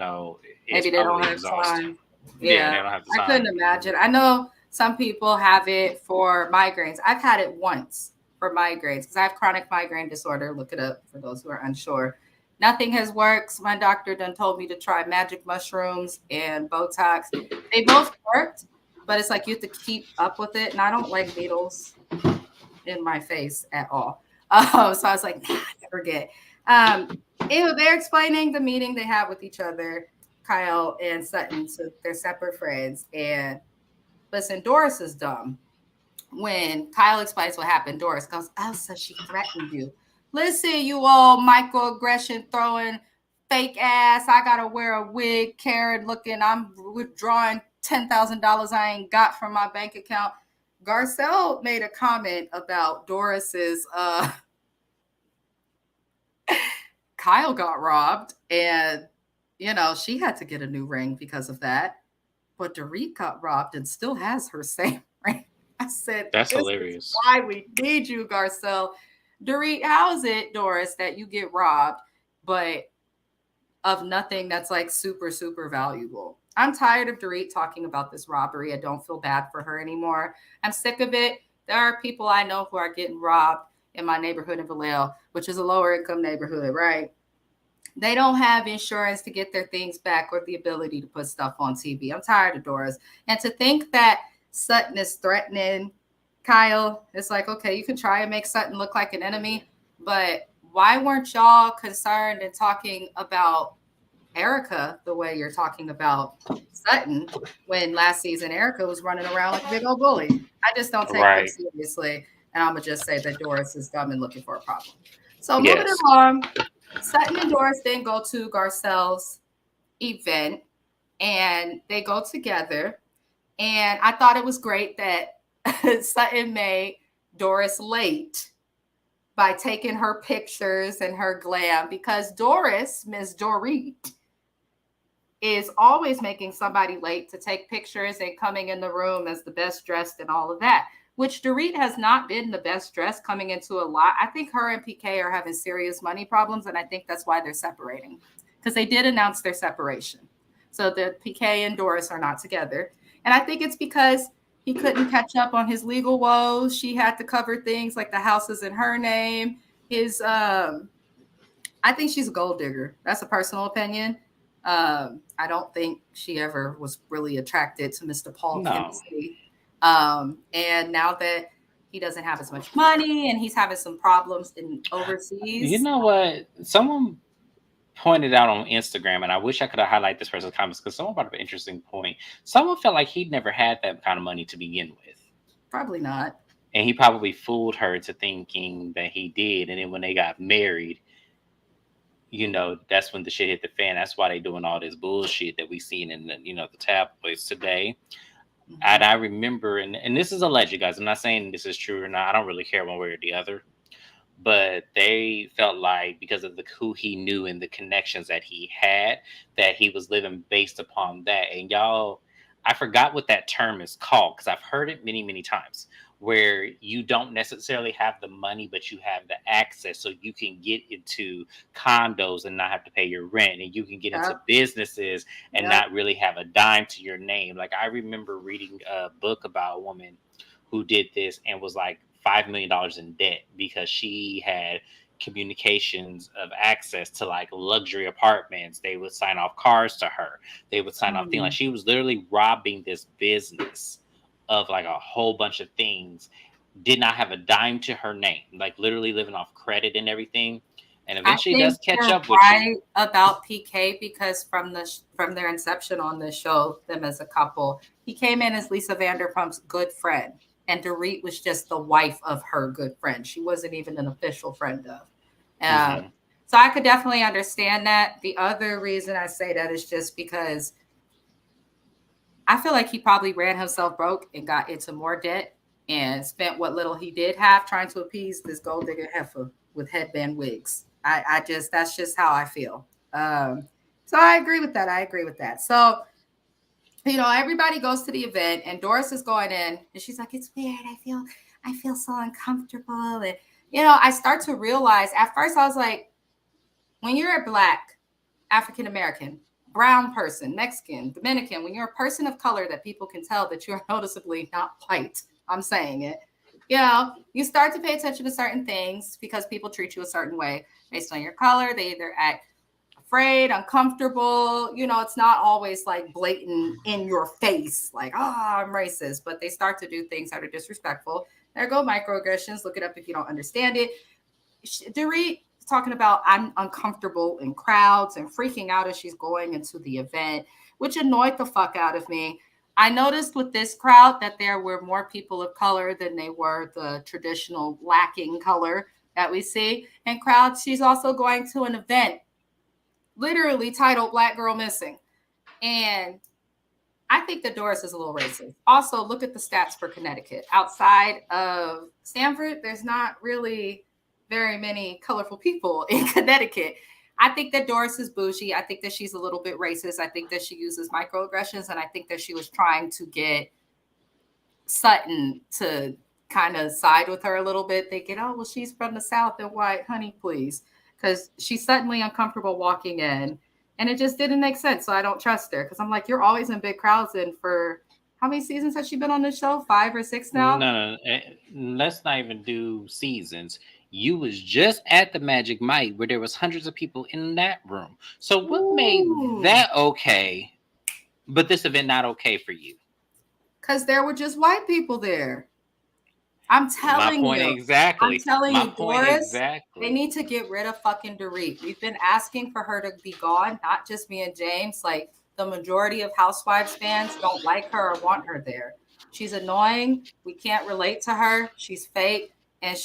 [SPEAKER 2] maybe they don't have
[SPEAKER 3] exhausting.
[SPEAKER 2] time.
[SPEAKER 3] Yeah, they don't have the time.
[SPEAKER 2] I couldn't imagine. I know some people have it for migraines. I've had it once for migraines because I have chronic migraine disorder. Look it up for those who are unsure. Nothing has worked. So my doctor done told me to try magic mushrooms and Botox. They both worked, but it's like you have to keep up with it. And I don't like needles in my face at all. So I was like, I forget. They're explaining the meeting they have with each other, Kyle and Sutton. So they're separate friends. And listen, Doris is dumb. When Kyle explains what happened, Doris goes, Elsa, she threatened you. Listen, you all microaggression throwing fake ass, I gotta wear a wig, Karen looking, I'm withdrawing $10,000 I ain't got from my bank account. Garcelle made a comment about Doris's Kyle got robbed, and you know, she had to get a new ring because of that. But Dorit got robbed and still has her same ring. I said,
[SPEAKER 3] That's
[SPEAKER 2] this
[SPEAKER 3] hilarious.
[SPEAKER 2] is why we need you, Garcelle. Dorit, how is it, Doris, that you get robbed, but of nothing that's like super, super valuable? I'm tired of Dorit talking about this robbery. I don't feel bad for her anymore. I'm sick of it. There are people I know who are getting robbed in my neighborhood in Vallejo, which is a lower income neighborhood, right? They don't have insurance to get their things back or the ability to put stuff on TV. I'm tired of Doris. And to think that Sutton is threatening Kyle, it's like, okay, you can try and make Sutton look like an enemy, but why weren't y'all concerned and talking about Erica the way you're talking about Sutton when last season Erica was running around like a big old bully? I just don't take them seriously. And I'm going to just say that Doris is dumb and looking for a problem. So moving along, Sutton and Doris then go to Garcelle's event and they go together. And I thought it was great that Sutton made Doris late by taking her pictures and her glam, because Doris, Miss Dorit, is always making somebody late to take pictures and coming in the room as the best dressed and all of that, which Dorit has not been the best dressed coming into a lot. I think her and PK are having serious money problems, and I think that's why they're separating, because they did announce their separation. So the PK and Doris are not together. And I think it's because he couldn't catch up on his legal woes. She had to cover things like the houses in her name. I think she's a gold digger. That's a personal opinion. I don't think she ever was really attracted to Mr. Paul Kinsey. And now that he doesn't have as much money and he's having some problems in overseas.
[SPEAKER 3] You know what? Someone pointed out on Instagram, and I wish I could have highlighted this person's comments, because someone brought up an interesting point. Someone felt like he'd never had that kind of money to begin with.
[SPEAKER 2] Probably not.
[SPEAKER 3] And he probably fooled her to thinking that he did. And then when they got married, you know, that's when the shit hit the fan. That's why they doing all this bullshit that we seen in the, you know, the tabloids today. Mm-hmm. And I remember, and this is alleged, guys. I'm not saying this is true or not. I don't really care one way or the other. But they felt like because of who he knew and the connections that he had, that he was living based upon that. And y'all, I forgot what that term is called, because I've heard it many, many times, where you don't necessarily have the money, but you have the access, so you can get into condos and not have to pay your rent, and you can get into businesses and not really have a dime to your name. Like, I remember reading a book about a woman who did this and was like $5 million in debt because she had communications of access to like luxury apartments. They would sign off cars to her. They would sign off things. Like, she was literally robbing this business of like a whole bunch of things, did not have a dime to her name, like literally living off credit and everything. And eventually does catch up with you.
[SPEAKER 2] About PK, because from their inception on the show, them as a couple, he came in as Lisa Vanderpump's good friend, and Dorit was just the wife of her good friend. She wasn't even an official friend of. So I could definitely understand that. The other reason I say that is just because I feel like he probably ran himself broke and got into more debt and spent what little he did have trying to appease this gold digger heifer with headband wigs. That's just how I feel. So I agree with that. So, you know, everybody goes to the event and Doris is going in and she's like, it's weird. I feel so uncomfortable. And, you know, I start to realize, at first I was like, when you're a Black, African-American, brown person, Mexican, Dominican, when you're a person of color that people can tell that you're noticeably not white, I'm saying it, you know, you start to pay attention to certain things because people treat you a certain way based on your color. They either act afraid, uncomfortable, you know, it's not always like blatant in your face, like, oh, I'm racist, but they start to do things that are disrespectful. There go microaggressions. Look it up if you don't understand it. Dorit talking about I'm uncomfortable in crowds and freaking out as she's going into the event, which annoyed the fuck out of me. I noticed with this crowd that there were more people of color than they were the traditional lacking color that we see in crowds. She's also going to an event literally titled Black Girl Missing. And I think that Doris is a little racist. Also, look at the stats for Connecticut. Outside of Stamford, there's not really very many colorful people in Connecticut. I think that Doris is bougie. I think that she's a little bit racist. I think that she uses microaggressions, and I think that she was trying to get Sutton to kind of side with her a little bit, thinking, oh, well, she's from the South and white, honey, please. Because she's suddenly uncomfortable walking in. And it just didn't make sense. So I don't trust her. Because I'm like, you're always in big crowds. And for how many seasons has she been on this show? 5 or 6 now?
[SPEAKER 3] No. Let's not even do seasons. You was just at the Magic Mike where there was hundreds of people in that room. So what made that okay, but this event not okay for you?
[SPEAKER 2] Because there were just white people there. I'm telling you.
[SPEAKER 3] Exactly.
[SPEAKER 2] I'm telling you, Doris,
[SPEAKER 3] exactly.
[SPEAKER 2] They need to get rid of fucking Dorit. We've been asking for her to be gone, not just me and James. Like, the majority of Housewives fans don't like her or want her there. She's annoying. We can't relate to her. She's fake. And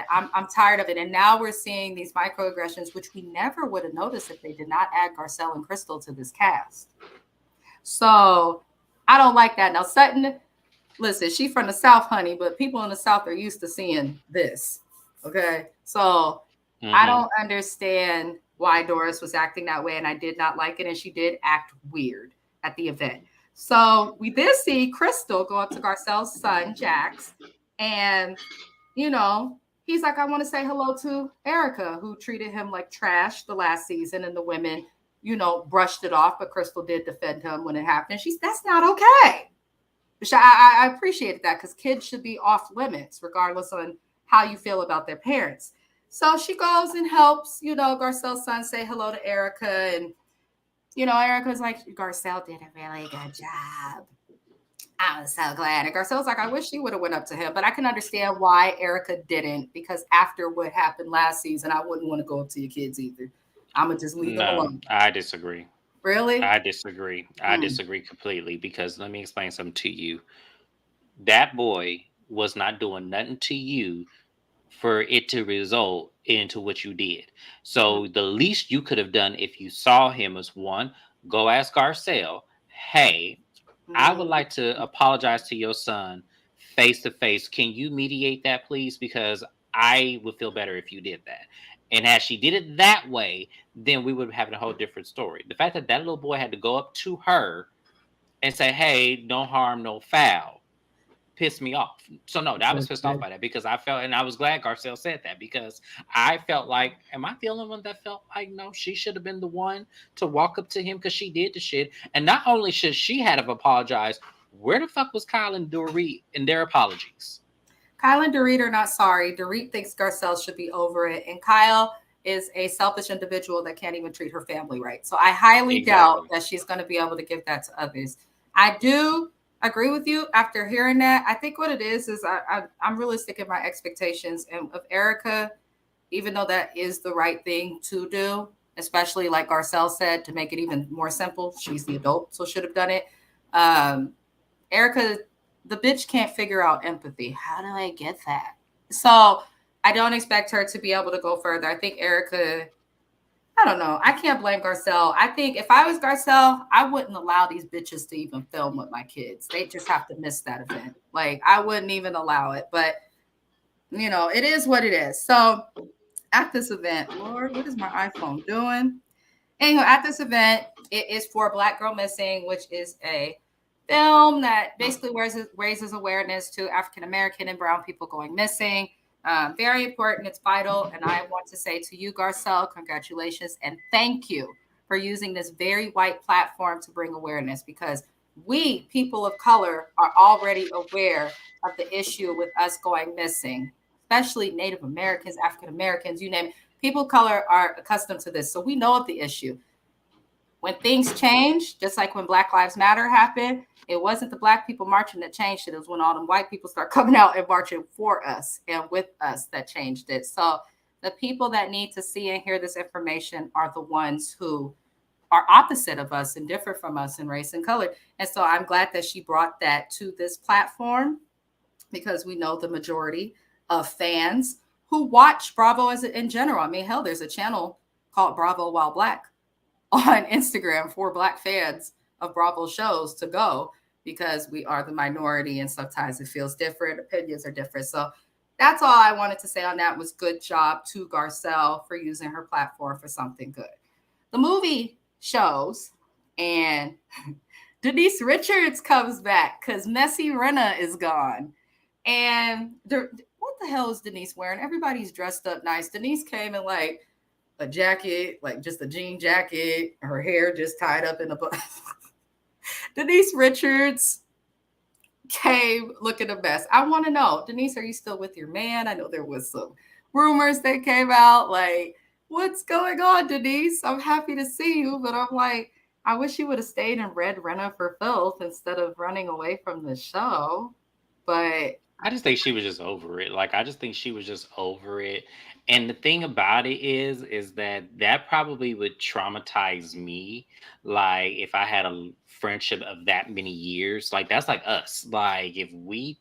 [SPEAKER 2] I'm tired of it. And now we're seeing these microaggressions, which we never would have noticed if they did not add Garcelle and Crystal to this cast. So I don't like that. Now, Sutton, listen, she's from the South, honey, but people in the South are used to seeing this. Okay. So I don't understand why Doris was acting that way. And I did not like it. And she did act weird at the event. So we did see Crystal go up to Garcelle's son, Jax. And, you know, he's like, I want to say hello to Erica, who treated him like trash the last season. And the women, you know, brushed it off. But Crystal did defend him when it happened. That's not okay. I appreciated that, because kids should be off limits regardless on how you feel about their parents. So she goes and helps, you know, Garcelle's son say hello to Erica. And, you know, Erica's like, Garcelle did a really good job. I was so glad. And Garcelle's like, I wish she would have went up to him. But I can understand why Erica didn't, because after what happened last season, I wouldn't want to go up to your kids either. I'm going to just leave them alone.
[SPEAKER 3] I disagree.
[SPEAKER 2] Really?
[SPEAKER 3] I disagree. I disagree completely, because let me explain something to you. That boy was not doing nothing to you for it to result into what you did. So the least you could have done if you saw him was, one, go ask Garcelle, hey, I would like to apologize to your son face to face. Can you mediate that, please? Because I would feel better if you did that. And as she did it that way, then we would be having a whole different story. The fact that that little boy had to go up to her and say, hey, no harm, no foul, pissed me off. So no, I was pissed off by that, because I felt, and I was glad Garcelle said that, because I felt like, am I the only one that felt like, no, she should have been the one to walk up to him, because she did the shit. And not only should she have apologized, where the fuck was Kyle and Dorit in their apologies?
[SPEAKER 2] Kyle and Dorit are not sorry. Dorit thinks Garcelle should be over it. And Kyle is a selfish individual that can't even treat her family right. So I highly doubt that she's going to be able to give that to others. I do agree with you after hearing that. I think what it is I'm realistic in my expectations. And of Erica, even though that is the right thing to do, especially like Garcelle said, to make it even more simple, she's the adult, so should have done it. Erica, the bitch can't figure out empathy. How do I get that? So I don't expect her to be able to go further. I think Erica, I don't know. I can't blame Garcelle. I think if I was Garcelle, I wouldn't allow these bitches to even film with my kids. They just have to miss that event. Like, I wouldn't even allow it. But, you know, it is what it is. So at this event, Lord, what is my iPhone doing? Anyway, at this event, it is for Black Girl Missing, which is a film that basically raises awareness to African-American and brown people going missing. Very important. It's vital. And I want to say to you, Garcelle, congratulations. And thank you for using this very white platform to bring awareness, because we, people of color, are already aware of the issue with us going missing, especially Native Americans, African-Americans, you name it. People of color are accustomed to this. So we know of the issue. When things change, just like when Black Lives Matter happened, it wasn't the Black people marching that changed it. It was when all them white people start coming out and marching for us and with us that changed it. So the people that need to see and hear this information are the ones who are opposite of us and different from us in race and color. And so I'm glad that she brought that to this platform, because we know the majority of fans who watch Bravo in general. I mean, hell, there's a channel called Bravo While Black. on Instagram for Black fans of Bravo shows to go, because we are the minority and sometimes it feels different. Opinions are different. So that's all I wanted to say on that. Was good job to Garcelle for using her platform for something good. The movie shows, and Denise Richards comes back because Messy Renna is gone. And what the hell is Denise wearing? Everybody's dressed up nice. Denise came in like a jacket, like just a jean jacket, her hair just tied up in a bun. Denise Richards came looking a mess. I want to know, Denise, are you still with your man? I know there was some rumors that came out. Like, what's going on, Denise? I'm happy to see you, but I'm like, I wish you would have stayed and read Renna for Filth instead of running away from the show. But
[SPEAKER 3] I just think she was just over it. Like, I just think she was just over it. And the thing about it is that probably would traumatize me. Like, if I had a friendship of that many years, like that's like us. Like, if we,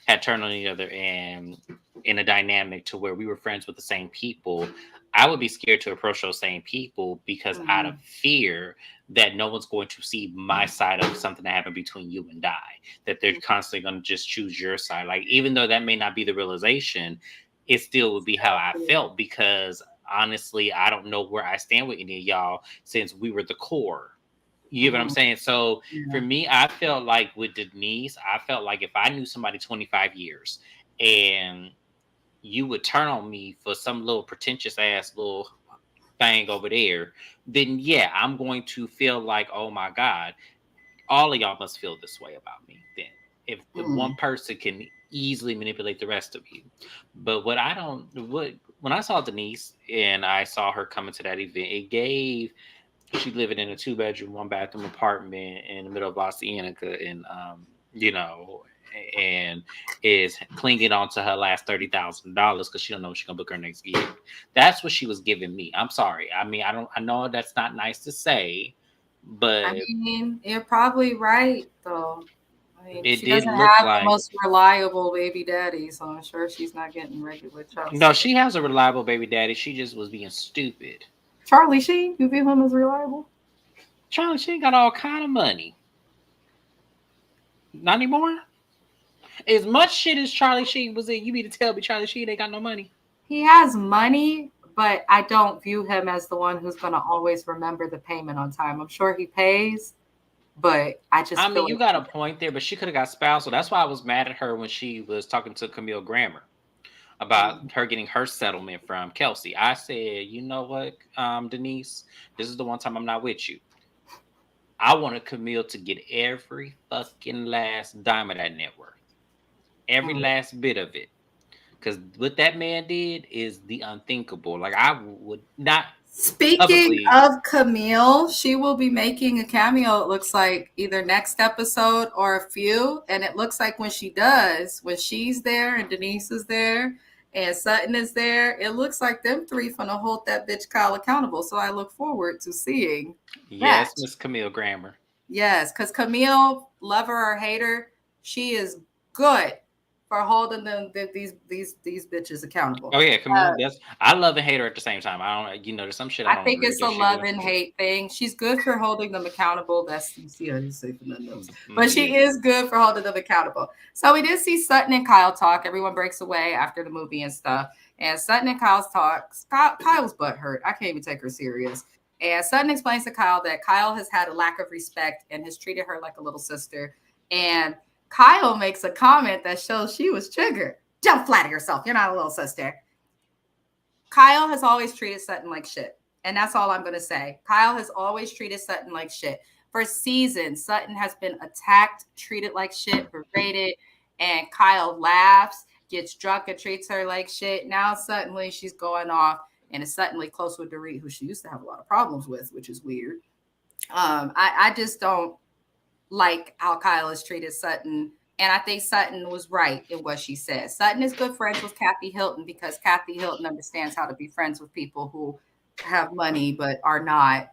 [SPEAKER 3] had turned on each other and in a dynamic to where we were friends with the same people, I would be scared to approach those same people because out of fear that no one's going to see my side of something that happened between you and I, that they're constantly going to just choose your side. Like, even though that may not be the realization, it still would be how I felt, because honestly, I don't know where I stand with any of y'all since we were the core. You know what I'm saying? So for me, I felt like with Denise, I felt like if I knew somebody 25 years and you would turn on me for some little pretentious ass little thing over there, then yeah, I'm going to feel like, oh my God, all of y'all must feel this way about me. Then if the one person can easily manipulate the rest of you. But when I saw Denise and I saw her coming to that event, it gave, she living in a 2-bedroom, 1-bathroom apartment in the middle of La Cienega, and and is clinging on to her last $30,000 because she don't know when she's gonna book her next gig. That's what she was giving me. I'm sorry. I mean, I know that's not nice to say, but
[SPEAKER 2] I mean, you're probably right, though. I mean,
[SPEAKER 3] it
[SPEAKER 2] she
[SPEAKER 3] did
[SPEAKER 2] doesn't
[SPEAKER 3] look
[SPEAKER 2] have
[SPEAKER 3] like,
[SPEAKER 2] the most reliable baby daddy, so I'm sure she's not getting regular child
[SPEAKER 3] no,
[SPEAKER 2] support.
[SPEAKER 3] she has a reliable baby daddy. She just was being stupid.
[SPEAKER 2] Charlie Sheen, you view him as reliable?
[SPEAKER 3] Charlie Sheen got all kind of money. Not anymore. As much shit as Charlie Sheen was in, you mean to tell me Charlie Sheen ain't got no money?
[SPEAKER 2] He has money, but I don't view him as the one who's going to always remember the payment on time. I'm sure he pays, but I just
[SPEAKER 3] I
[SPEAKER 2] feel
[SPEAKER 3] mean, you
[SPEAKER 2] like
[SPEAKER 3] got a point there, but she could have got spousal. That's why I was mad at her when she was talking to Camille Grammer about her getting her settlement from Kelsey. I said, you know what, Denise, this is the one time I'm not with you. I wanted Camille to get every fucking last dime of that net worth. Every last bit of it. Because what that man did is the unthinkable. Like, I would not.
[SPEAKER 2] Speaking
[SPEAKER 3] Publicly,
[SPEAKER 2] of Camille, she will be making a cameo, it looks like, either next episode or a few. And it looks like when she does, when she's there and Denise is there and Sutton is there, it looks like them three finna hold that bitch Kyle accountable. So I look forward to seeing that.
[SPEAKER 3] yes, Miss Camille Grammer.
[SPEAKER 2] Yes, because Camille, lover or hater, she is good for holding these bitches accountable.
[SPEAKER 3] Oh yeah, Camille. I love and hate her at the same time. I don't, there's some shit I
[SPEAKER 2] I
[SPEAKER 3] don't
[SPEAKER 2] think
[SPEAKER 3] agree
[SPEAKER 2] it's
[SPEAKER 3] with
[SPEAKER 2] a
[SPEAKER 3] that
[SPEAKER 2] love
[SPEAKER 3] shit
[SPEAKER 2] and hate thing. She's good for holding them accountable. That's, you see her, you say for nothing else.
[SPEAKER 3] with.
[SPEAKER 2] But she is good for holding them accountable. So we did see Sutton and Kyle talk. Everyone breaks away after the movie and stuff. And Sutton and Kyle's talks. Kyle's butt hurt. I can't even take her serious. And Sutton explains to Kyle that Kyle has had a lack of respect and has treated her like a little sister. And Kyle makes a comment that shows she was triggered. Don't flatter yourself. You're not a little sister. Kyle has always treated Sutton like shit. And that's all I'm going to say. Kyle has always treated Sutton like shit. For seasons, Sutton has been attacked, treated like shit, berated, and Kyle laughs, gets drunk, and treats her like shit. Now, suddenly, she's going off and is suddenly close with Dorit, who she used to have a lot of problems with, which is weird. I just don't like how Kyle has treated Sutton. And I think Sutton was right in what she said. Sutton is good friends with Kathy Hilton because Kathy Hilton understands how to be friends with people who have money but are not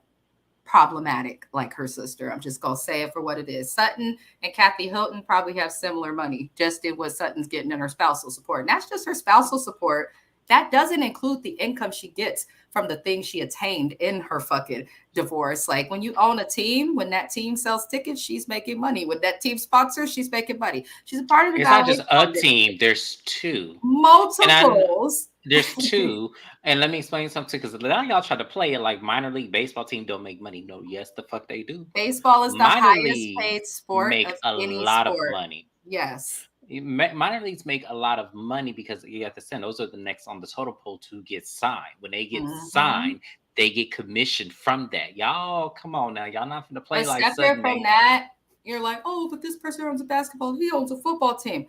[SPEAKER 2] problematic like her sister. I'm just going to say it for what it is. Sutton and Kathy Hilton probably have similar money, just in what Sutton's getting in her spousal support. And that's just her spousal support. That doesn't include the income she gets from the things she attained in her fucking divorce. Like when you own a team, when that team sells tickets, she's making money. When that team sponsors, she's making money. She's a part of the
[SPEAKER 3] It's not
[SPEAKER 2] ballet
[SPEAKER 3] just a
[SPEAKER 2] foundation.
[SPEAKER 3] team. There's two. And
[SPEAKER 2] Multiples.
[SPEAKER 3] there's two. And let me explain something, because now y'all try to play it like minor league baseball team don't make money. No, yes, the fuck they do.
[SPEAKER 2] Baseball is the
[SPEAKER 3] Minor
[SPEAKER 2] highest
[SPEAKER 3] leagues
[SPEAKER 2] paid sport
[SPEAKER 3] make
[SPEAKER 2] of
[SPEAKER 3] a
[SPEAKER 2] any
[SPEAKER 3] lot of
[SPEAKER 2] sport.
[SPEAKER 3] money.
[SPEAKER 2] Yes.
[SPEAKER 3] Minor leagues make a lot of money because you have to send, those are the next on the total poll to get signed. When they get signed, they get commission from that. Y'all, come on now. Y'all not going to play
[SPEAKER 2] But
[SPEAKER 3] like
[SPEAKER 2] separate
[SPEAKER 3] Sutton
[SPEAKER 2] from that, you're like, oh, but this person owns a basketball, he owns a football team.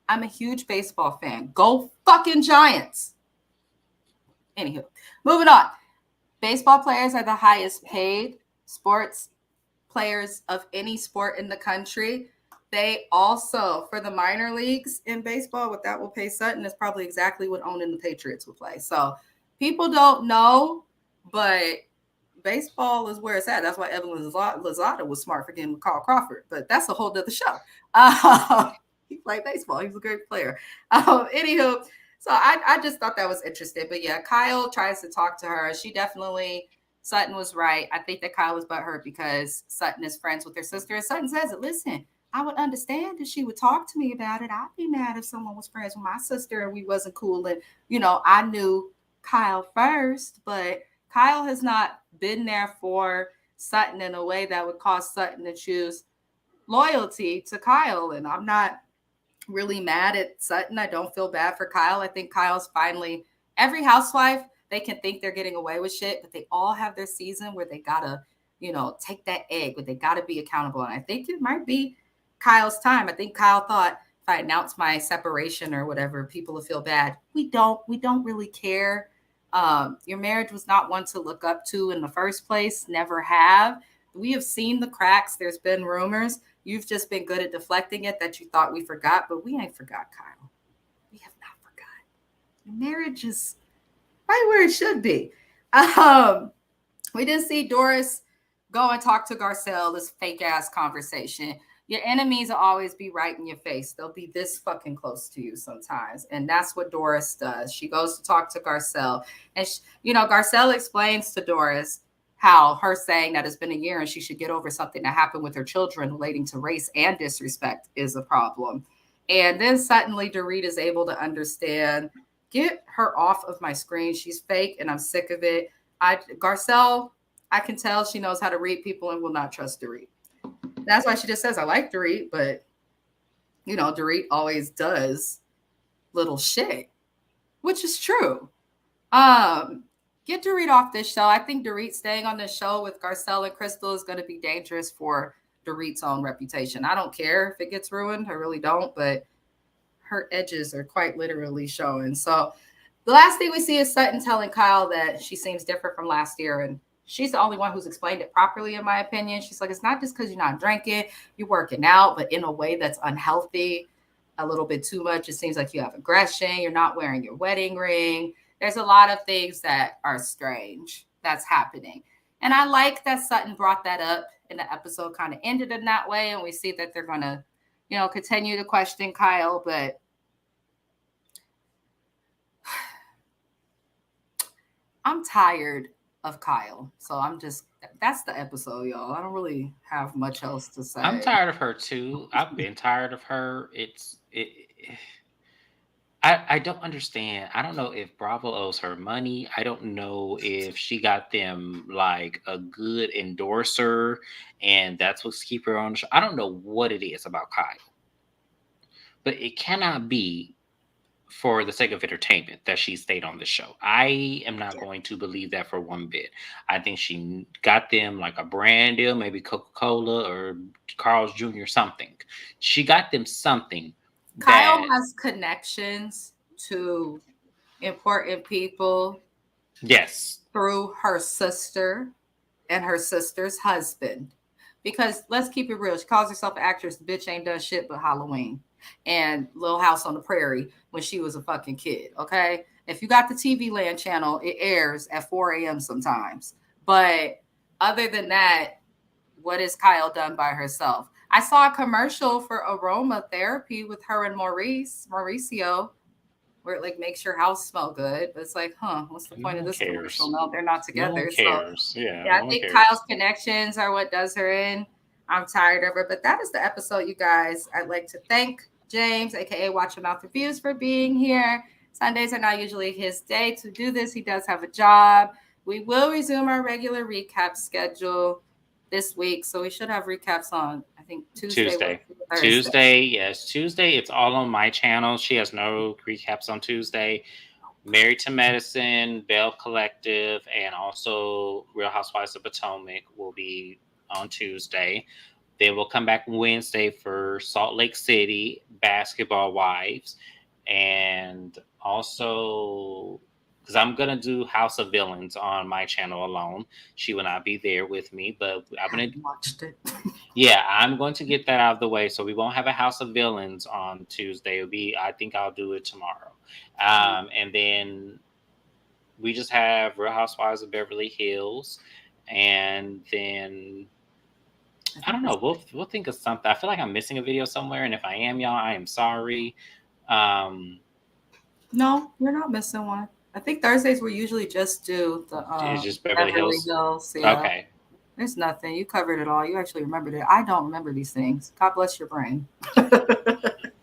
[SPEAKER 2] I'm a huge baseball fan. Go fucking Giants. Anywho, moving on. Baseball players are the highest paid sports players of any sport in the country. They also, for the minor leagues in baseball, what that will pay Sutton is probably exactly what owning the Patriots would play. So people don't know, but baseball is where it's at. That's why Evan Lozada was smart for getting Carl Crawford, but that's a whole other show. He played baseball. He was a great player. Anywho, so I just thought that was interesting. But yeah, Kyle tries to talk to her. She definitely, Sutton was right. I think that Kyle was butthurt because Sutton is friends with her sister. And Sutton says it, listen, I would understand if she would talk to me about it. I'd be mad if someone was friends with my sister and we wasn't cool. And, I knew Kyle first, but Kyle has not been there for Sutton in a way that would cause Sutton to choose loyalty to Kyle. And I'm not really mad at Sutton. I don't feel bad for Kyle. I think Kyle's finally, every housewife, they can think they're getting away with shit, but they all have their season where they gotta, take that egg, but they gotta be accountable. And I think it might be Kyle's time. I think Kyle thought if I announce my separation or whatever, people will feel bad. We don't really care. Your marriage was not one to look up to in the first place. Never have. We have seen the cracks. There's been rumors. You've just been good at deflecting it that you thought we forgot, but we ain't forgot, Kyle. We have not forgot. Your marriage is right where it should be. We didn't see Doris go and talk to Garcelle, this fake ass conversation. Your enemies will always be right in your face. They'll be this fucking close to you sometimes. And that's what Doris does. She goes to talk to Garcelle. And, Garcelle explains to Doris how her saying that it's been a year and she should get over something that happened with her children relating to race and disrespect is a problem. And then suddenly Dorit is able to understand, get her off of my screen. She's fake and I'm sick of it. Garcelle, I can tell she knows how to read people and will not trust Dorit. That's why she just says, I like Dorit, but, Dorit always does little shit, which is true. Get Dorit off this show. I think Dorit staying on this show with Garcelle and Crystal is going to be dangerous for Dorit's own reputation. I don't care if it gets ruined. I really don't, but her edges are quite literally showing. So the last thing we see is Sutton telling Kyle that she seems different from last year, and she's the only one who's explained it properly, in my opinion. She's like, it's not just because you're not drinking, you're working out, but in a way that's unhealthy, a little bit too much. It seems like you have aggression. You're not wearing your wedding ring. There's a lot of things that are strange that's happening. And I like that Sutton brought that up and the episode kind of ended in that way. And we see that they're going to, continue to question Kyle, but I'm tired of Kyle. So that's the episode, y'all. I don't really have much else to say.
[SPEAKER 3] I'm tired of her too. I've been tired of her. I don't understand. I don't know if Bravo owes her money. I don't know if she got them like a good endorser and that's what's keep her on the show. I don't know what it is about Kyle. But it cannot be for the sake of entertainment that she stayed on the show. I am not going to believe that for one bit. I think she got them like a brand deal, maybe Coca-Cola or Carl's Jr. something. She got them something.
[SPEAKER 2] Kyle has connections to important people.
[SPEAKER 3] Yes.
[SPEAKER 2] Through her sister and her sister's husband. Because let's keep it real. She calls herself an actress. The bitch ain't done shit but Halloween and Little House on the Prairie when she was a fucking kid. Okay. If you got the TV Land channel, it airs at 4 a.m. sometimes. But other than that, what has Kyle done by herself? I saw a commercial for aromatherapy with her and Mauricio. where it like makes your house smell good. But it's like, what's the point of this commercial? No, they're not together.
[SPEAKER 3] No one cares.
[SPEAKER 2] So,
[SPEAKER 3] yeah,
[SPEAKER 2] I
[SPEAKER 3] no
[SPEAKER 2] think
[SPEAKER 3] cares.
[SPEAKER 2] Kyle's connections are what does her in. I'm tired of her. But that is the episode, you guys. I'd like to thank James, aka Watch Your Mouth Reviews, for being here. Sundays are not usually his day to do this. He does have a job. We will resume our regular recap schedule this week. So we should have recaps on, I think, Tuesday.
[SPEAKER 3] Tuesday, yes. Tuesday, it's all on my channel. She has no recaps on Tuesday. Married to Medicine, Bell Collective, and also Real Housewives of Potomac will be on Tuesday. Then we'll come back Wednesday for Salt Lake City, Basketball Wives, and also because I'm going to do House of Villains on my channel alone. She will not be there with me, but I'm going to
[SPEAKER 2] watched it.
[SPEAKER 3] Yeah, I'm going to get that out of the way. So we won't have a House of Villains on Tuesday. I think I'll do it tomorrow. And then we just have Real Housewives of Beverly Hills. And then I don't know. We'll think of something. I feel like I'm missing a video somewhere. And if I am, y'all, I am sorry.
[SPEAKER 2] No, you're not missing one. I think Thursdays we usually just do the
[SPEAKER 3] it's just Beverly Hills.
[SPEAKER 2] Yeah.
[SPEAKER 3] Okay.
[SPEAKER 2] There's nothing. You covered it all. You actually remembered it. I don't remember these things. God bless your brain.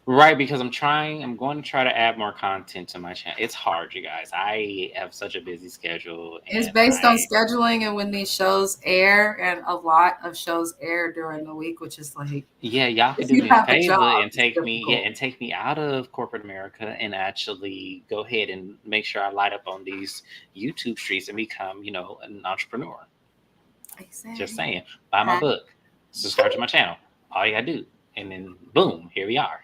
[SPEAKER 3] Right, because I'm going to try to add more content to my channel. It's hard, you guys. I have such a busy schedule.
[SPEAKER 2] It's based on scheduling and when these shows air, and a lot of shows air during the week, which is like,
[SPEAKER 3] yeah, y'all can do me a favor and take me out of corporate America and actually go ahead and make sure I light up on these YouTube streets and become, an entrepreneur. Exactly. Just saying, buy my book, subscribe to my channel. All you gotta do, and then boom, here we are.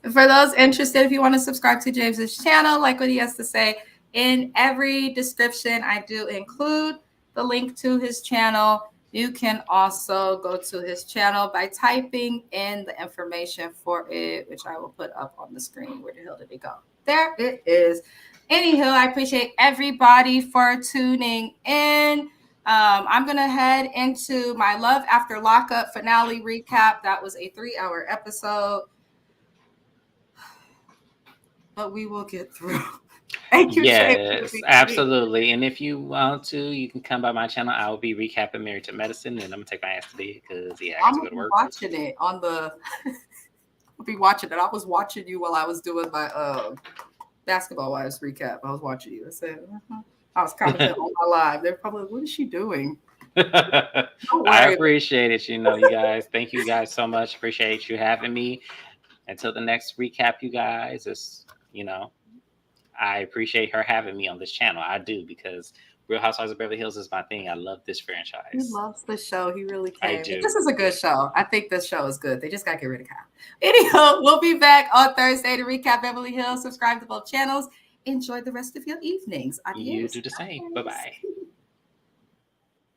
[SPEAKER 2] For those interested, if you want to subscribe to James's channel, like what he has to say, in every description, I do include the link to his channel. You can also go to his channel by typing in the information for it, which I will put up on the screen. Where the hell did it go? There it is. Anywho, I appreciate everybody for tuning in. I'm going to head into my Love After Lockup finale recap. That was a 3-hour episode, but we will get through. Thank you.
[SPEAKER 3] Yes, absolutely. And if you want to, you can come by my channel. I will be recapping Married to Medicine, and I'm going to take my ass to bed because, I have to go to work.
[SPEAKER 2] Watching it on the... I'll be watching it. I was watching you while I was doing my Basketball Wives recap. I was watching you. I said, I was commenting on my live. They're probably, what is she doing?
[SPEAKER 3] I appreciate it. You guys. Thank you guys so much. Appreciate you having me. Until the next recap, you guys, it's, I appreciate her having me on this channel. I do, because Real Housewives of Beverly Hills is my thing. I love this franchise.
[SPEAKER 2] He loves the show. He really can.
[SPEAKER 3] I do.
[SPEAKER 2] This is a good show. I think this show is good. They just got to get rid of Kyle. Anyhow, we'll be back on Thursday to recap Beverly Hills. Subscribe to both channels. Enjoy the rest of your evenings. Adios.
[SPEAKER 3] You do the same. Bye-bye.